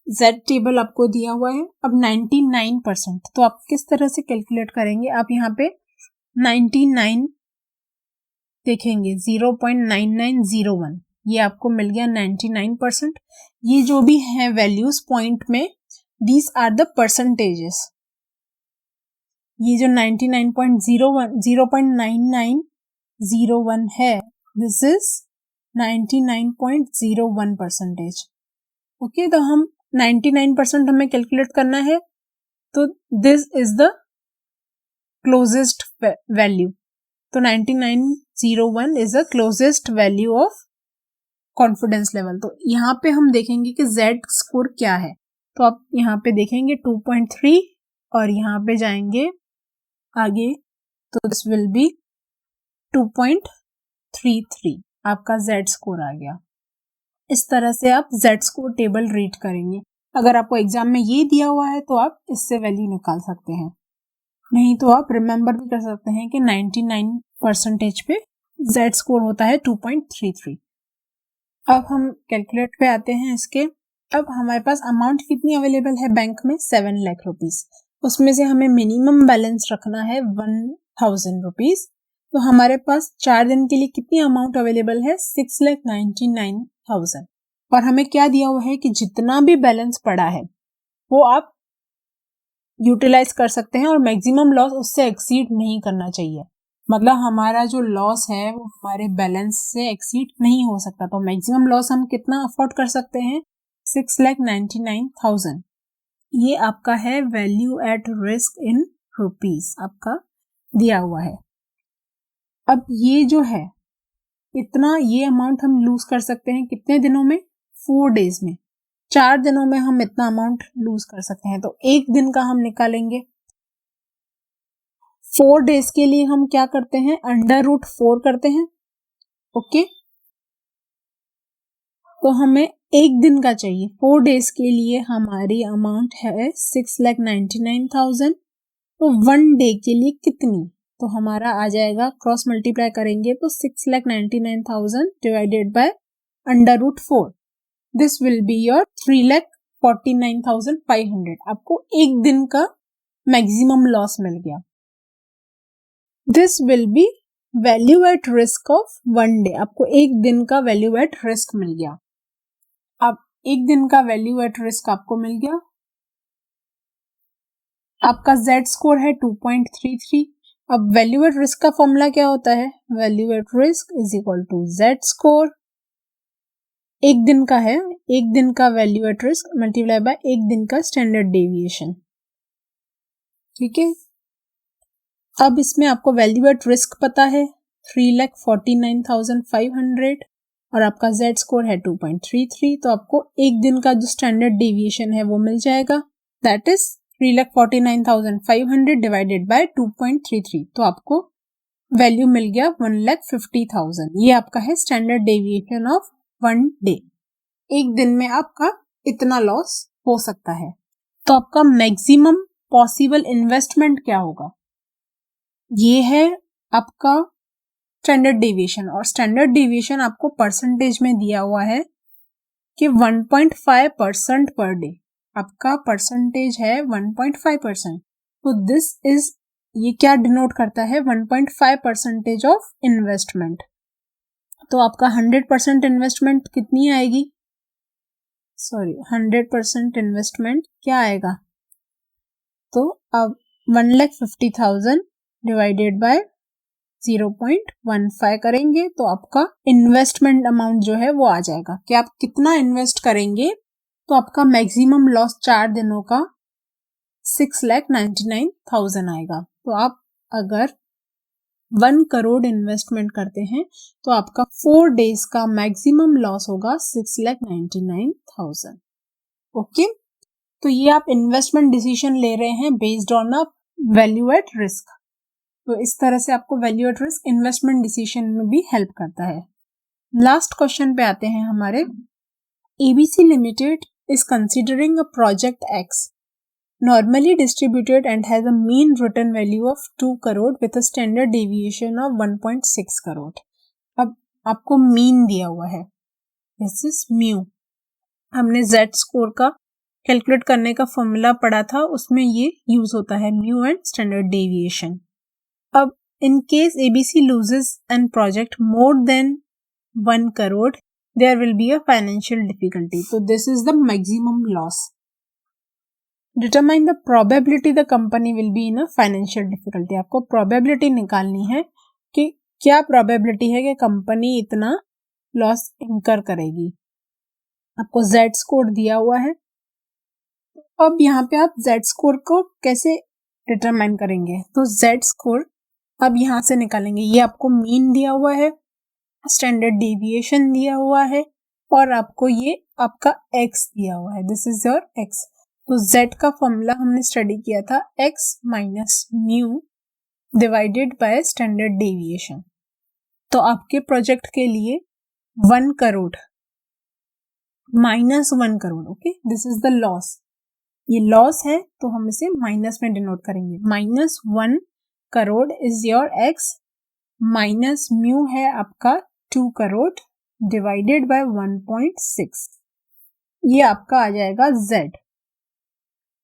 Z टेबल आपको दिया हुआ है. अब 99%, तो आप किस तरह से कैलकुलेट करेंगे? आप यहाँ पे 99 देखेंगे, 0.9901, ये आपको मिल गया 99%. ये जो भी है वैल्यूज पॉइंट में, दीज आर द परसेंटेजेस. ये जो 0.9901 है, दिस इज 99.01%. ओके. तो हम 99% हमें कैलकुलेट करना है. तो this is the closest value. तो 9901 is the closest value of confidence level. तो यहाँ पे हम देखेंगे कि Z स्कोर क्या है. तो आप यहाँ पे देखेंगे 2.3 और यहाँ पे जाएंगे आगे तो दिस विल बी 2.33. आपका Z स्कोर आ गया. इस तरह से आप Z स्कोर टेबल रीड करेंगे. अगर आपको एग्जाम में ये दिया हुआ है तो आप इससे वैल्यू निकाल सकते हैं. नहीं तो आप रिमेंबर भी कर सकते हैं कि 99% पे Z स्कोर होता है 2.33. अब हम कैलकुलेट पे आते हैं इसके. अब हमारे पास अमाउंट कितनी अवेलेबल है बैंक में? 7 लाख रुपीज. उसमें से हमें मिनिमम बैलेंस रखना है रुपीज। तो हमारे पास 4 दिन के लिए कितनी अमाउंट अवेलेबल है? 6,99,000। और हमें क्या दिया हुआ है कि जितना भी बैलेंस पड़ा है वो आप यूटिलाइज कर सकते हैं और मैक्सिमम लॉस उससे एक्सीड नहीं करना चाहिए। मतलब हमारा जो लॉस है वो हमारे बैलेंस से एक्सीड नहीं हो सकता। तो मैक्सिमम लॉस हम कितना अफोर्ड कर सकते हैं? 6,99,000। ये आपका है value at risk in rupees, आपका दिया हुआ है। अब ये जो है इतना, ये अमाउंट हम लूज कर सकते हैं कितने दिनों में? 4 डेज में। 4 दिनों में हम इतना अमाउंट लूज कर सकते हैं। तो एक दिन का हम निकालेंगे। 4 डेज के लिए हम क्या करते हैं? √4 करते हैं। ओके, तो हमें एक दिन का चाहिए। 4 डेज के लिए हमारी अमाउंट है 6,99,000। तो 1 डे के लिए कितनी? तो हमारा आ जाएगा, क्रॉस मल्टीप्लाई करेंगे तो 6,99,000 divided by √4, this will be your 3,49,500। आपको एक दिन का मैक्सिमम लॉस मिल गया। This will be value at risk of 1 day. आपको एक दिन का वैल्यू एट रिस्क मिल गया। अब एक दिन का वैल्यू एट रिस्क आपको मिल गया। आपका Z स्कोर है 2.33। अब वैल्यू एट रिस्क का फॉर्मूला क्या होता है? Value at risk is equal to Z score. एक दिन का है, एक दिन का value at risk multiply by एक दिन का स्टैंडर्ड डेविएशन। ठीक है, अब इसमें आपको वैल्यू एट रिस्क पता है 3,49,500 और आपका Z स्कोर है 2.33। तो आपको एक दिन का जो स्टैंडर्ड डेविएशन है वो मिल जाएगा, दैट इज 3,49,500 डिवाइडेड बाय 2.33। तो आपको वैल्यू मिल गया 1,50,000। ये आपका है स्टैंडर्ड डेविएशन ऑफ 1 डे। एक दिन में आपका इतना लॉस हो सकता है। तो आपका मैक्सिमम पॉसिबल इन्वेस्टमेंट क्या होगा? ये है आपका स्टैंडर्ड डेविएशन, और स्टैंडर्ड डेविएशन आपको परसेंटेज में दिया हुआ है कि 1.5% पर डे। आपका परसेंटेज है 1.5%। तो दिस इज, ये क्या डिनोट करता है? 1.5% ऑफ इन्वेस्टमेंट। तो आपका 100% इन्वेस्टमेंट कितनी आएगी? 100% इन्वेस्टमेंट क्या आएगा? तो अब 1,50,000 डिवाइडेड बाय 0.15 करेंगे तो आपका इन्वेस्टमेंट अमाउंट जो है वो आ जाएगा कि आप कितना इन्वेस्ट करेंगे। तो आपका मैक्सिमम लॉस 4 दिनों का 6,99,000 आएगा। तो आप अगर 1 करोड़ इन्वेस्टमेंट करते हैं तो आपका 4 डेज का मैक्सिमम लॉस होगा 6,99,000। ओके, तो ये आप इन्वेस्टमेंट डिसीजन ले रहे हैं based on a value at risk. तो इस तरह से आपको value at risk investment decision में भी हेल्प करता है। लास्ट क्वेश्चन पे आते हैं हमारे। ABC Limited is considering a project X normally distributed and has a mean return value of 2 crore with a standard deviation of 1.6 crore। अब आपको मीन दिया हुआ है, दिस इज म्यू। हमने Z स्कोर का कैलकुलेट करने का फॉर्मूला पढ़ा था, उसमें ये यूज होता है म्यू एंड स्टैंडर्ड डेविएशन। अब in case ABC loses an project more than 1 crore, there will be a financial difficulty. So this is the maximum loss. Determine the probability the company will be in a financial difficulty. आपको probability निकालनी है कि क्या probability है कि company इतना loss इंकर करेगी। आपको Z स्कोर दिया हुआ है। अब यहाँ पे आप Z स्कोर को कैसे डिटरमाइन करेंगे? तो Z स्कोर अब यहाँ से निकालेंगे। ये आपको मीन दिया हुआ है, स्टैंडर्ड डेविएशन दिया हुआ है और आपको ये आपका x दिया हुआ है, दिस इज योर x। तो z का फॉर्मूला हमने स्टडी किया था x minus mu divided by standard deviation. तो आपके प्रोजेक्ट के लिए 1 crore minus 1 crore, okay, this is the loss. ये लॉस है तो हम इसे माइनस में डिनोट करेंगे। Minus 1 crore is your x minus mu है आपका 2 करोड़ डिवाइडेड बाय 1.6, ये आपका आ जाएगा z।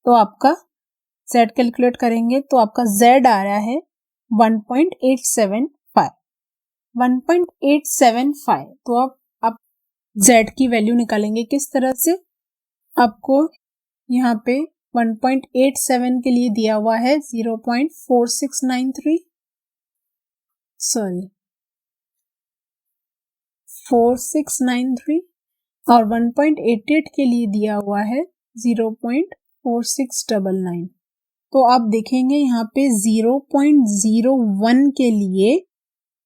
तो आपका z कैलकुलेट करेंगे तो आपका z आ रहा है 1.875 1.875। तो अब आप z की वैल्यू निकालेंगे किस तरह से? आपको यहाँ पे 1.87 के लिए दिया हुआ है 0.4693 4693 और 1.88 के लिए दिया हुआ है 0.4699। तो आप देखेंगे यहाँ पे 0.01 के लिए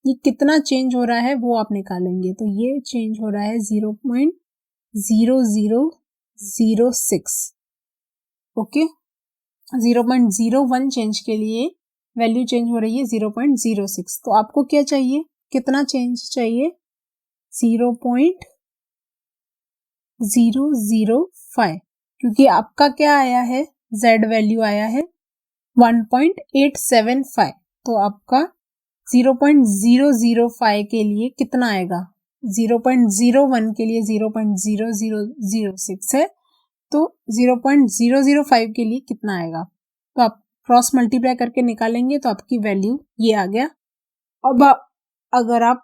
ये कितना चेंज हो रहा है वो आप निकालेंगे। तो ये चेंज हो रहा है 0.0006। ओके, 0.01 चेंज के लिए वैल्यू चेंज हो रही है 0.06। तो आपको क्या चाहिए, कितना चेंज चाहिए? 0.005, क्योंकि आपका क्या आया है, z वैल्यू आया है 1.875। तो आपका 0.005 के लिए कितना आएगा? 0.01 के लिए 0.0006 है, तो 0.005 के लिए कितना आएगा? तो आप क्रॉस मल्टीप्लाई करके निकालेंगे तो आपकी वैल्यू ये आ गया। अब अगर आप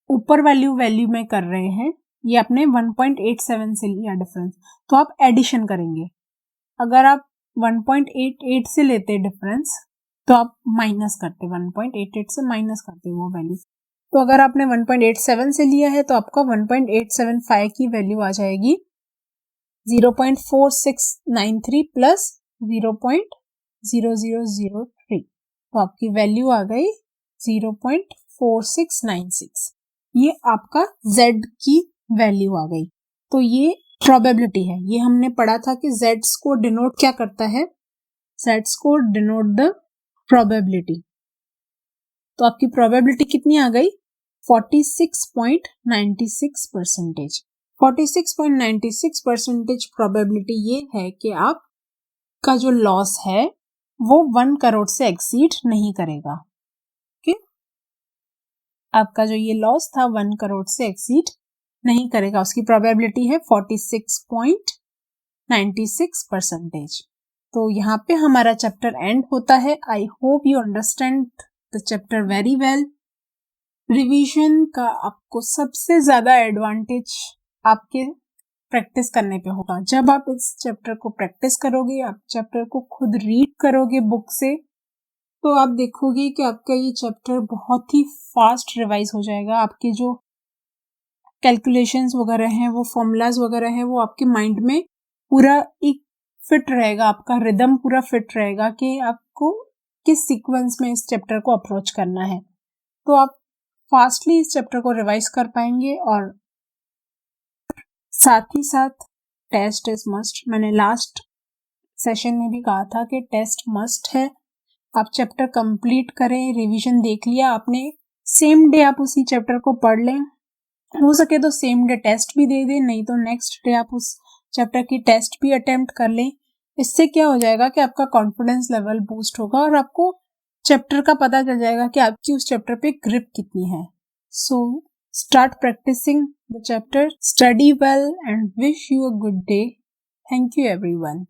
ऊपर वैल्यू में कर रहे हैं, ये आपने 1.87 से लिया डिफरेंस, तो आप एडिशन करेंगे। अगर आप 1.88 से लेते डिफरेंस तो आप माइनस करते, 1.88 से माइनस करते वो वैल्यू। तो अगर आपने 1.87 से लिया है तो आपका 1.875 की वैल्यू आ जाएगी 0.4693 प्लस 0.0003। तो आपकी वैल्यू आ गई 0.4696। ये आपका z की वैल्यू आ गई। तो ये प्रोबेबिलिटी है। ये हमने पढ़ा था कि z को डिनोट क्या करता है? z को डिनोट द प्रोबेबिलिटी। तो आपकी प्रोबेबिलिटी कितनी आ गई? 46.96%। 46.96% प्रोबेबिलिटी ये है कि आपका जो लॉस है वो 1 करोड़ से एक्सीड नहीं करेगा। ओके, आपका जो ये लॉस था 1 करोड़ से एक्सीड नहीं करेगा, उसकी प्रोबेबिलिटी है 46.96%। तो यहाँ पे हमारा चैप्टर एंड होता है। I hope you understand the chapter very well. Revision का आपको सबसे ज्यादा एडवांटेज आपके प्रैक्टिस करने पे होगा। जब आप इस चैप्टर को प्रैक्टिस करोगे, आप चैप्टर को खुद रीड करोगे बुक से, तो आप देखोगे कि आपका ये चैप्टर बहुत ही फास्ट रिवाइज हो जाएगा। आपके जो कैलकुलेशंस वगैरह हैं, वो फॉर्मूलाज वगैरह हैं, वो आपके माइंड में पूरा एक फिट रहेगा, आपका रिदम पूरा फिट रहेगा कि आपको किस सीक्वेंस में इस चैप्टर को अप्रोच करना है। तो आप फास्टली इस चैप्टर को रिवाइज कर पाएंगे। और साथ ही साथ टेस्ट इज मस्ट। मैंने लास्ट सेशन में भी कहा था कि टेस्ट मस्ट है। आप चैप्टर कंप्लीट करें, रिवीजन देख लिया आपने, सेम डे आप उसी चैप्टर को पढ़ लें। हो सके तो सेम डे टेस्ट भी दे दें, नहीं तो नेक्स्ट डे आप उस चैप्टर की टेस्ट भी अटेम्प्ट कर लें। इससे क्या हो जाएगा कि आपका कॉन्फिडेंस लेवल बूस्ट होगा और आपको चैप्टर का पता चल जाएगा कि आपकी उस चैप्टर पे ग्रिप कितनी है। सो start practicing the chapter, study well and wish you a good day. Thank you everyone.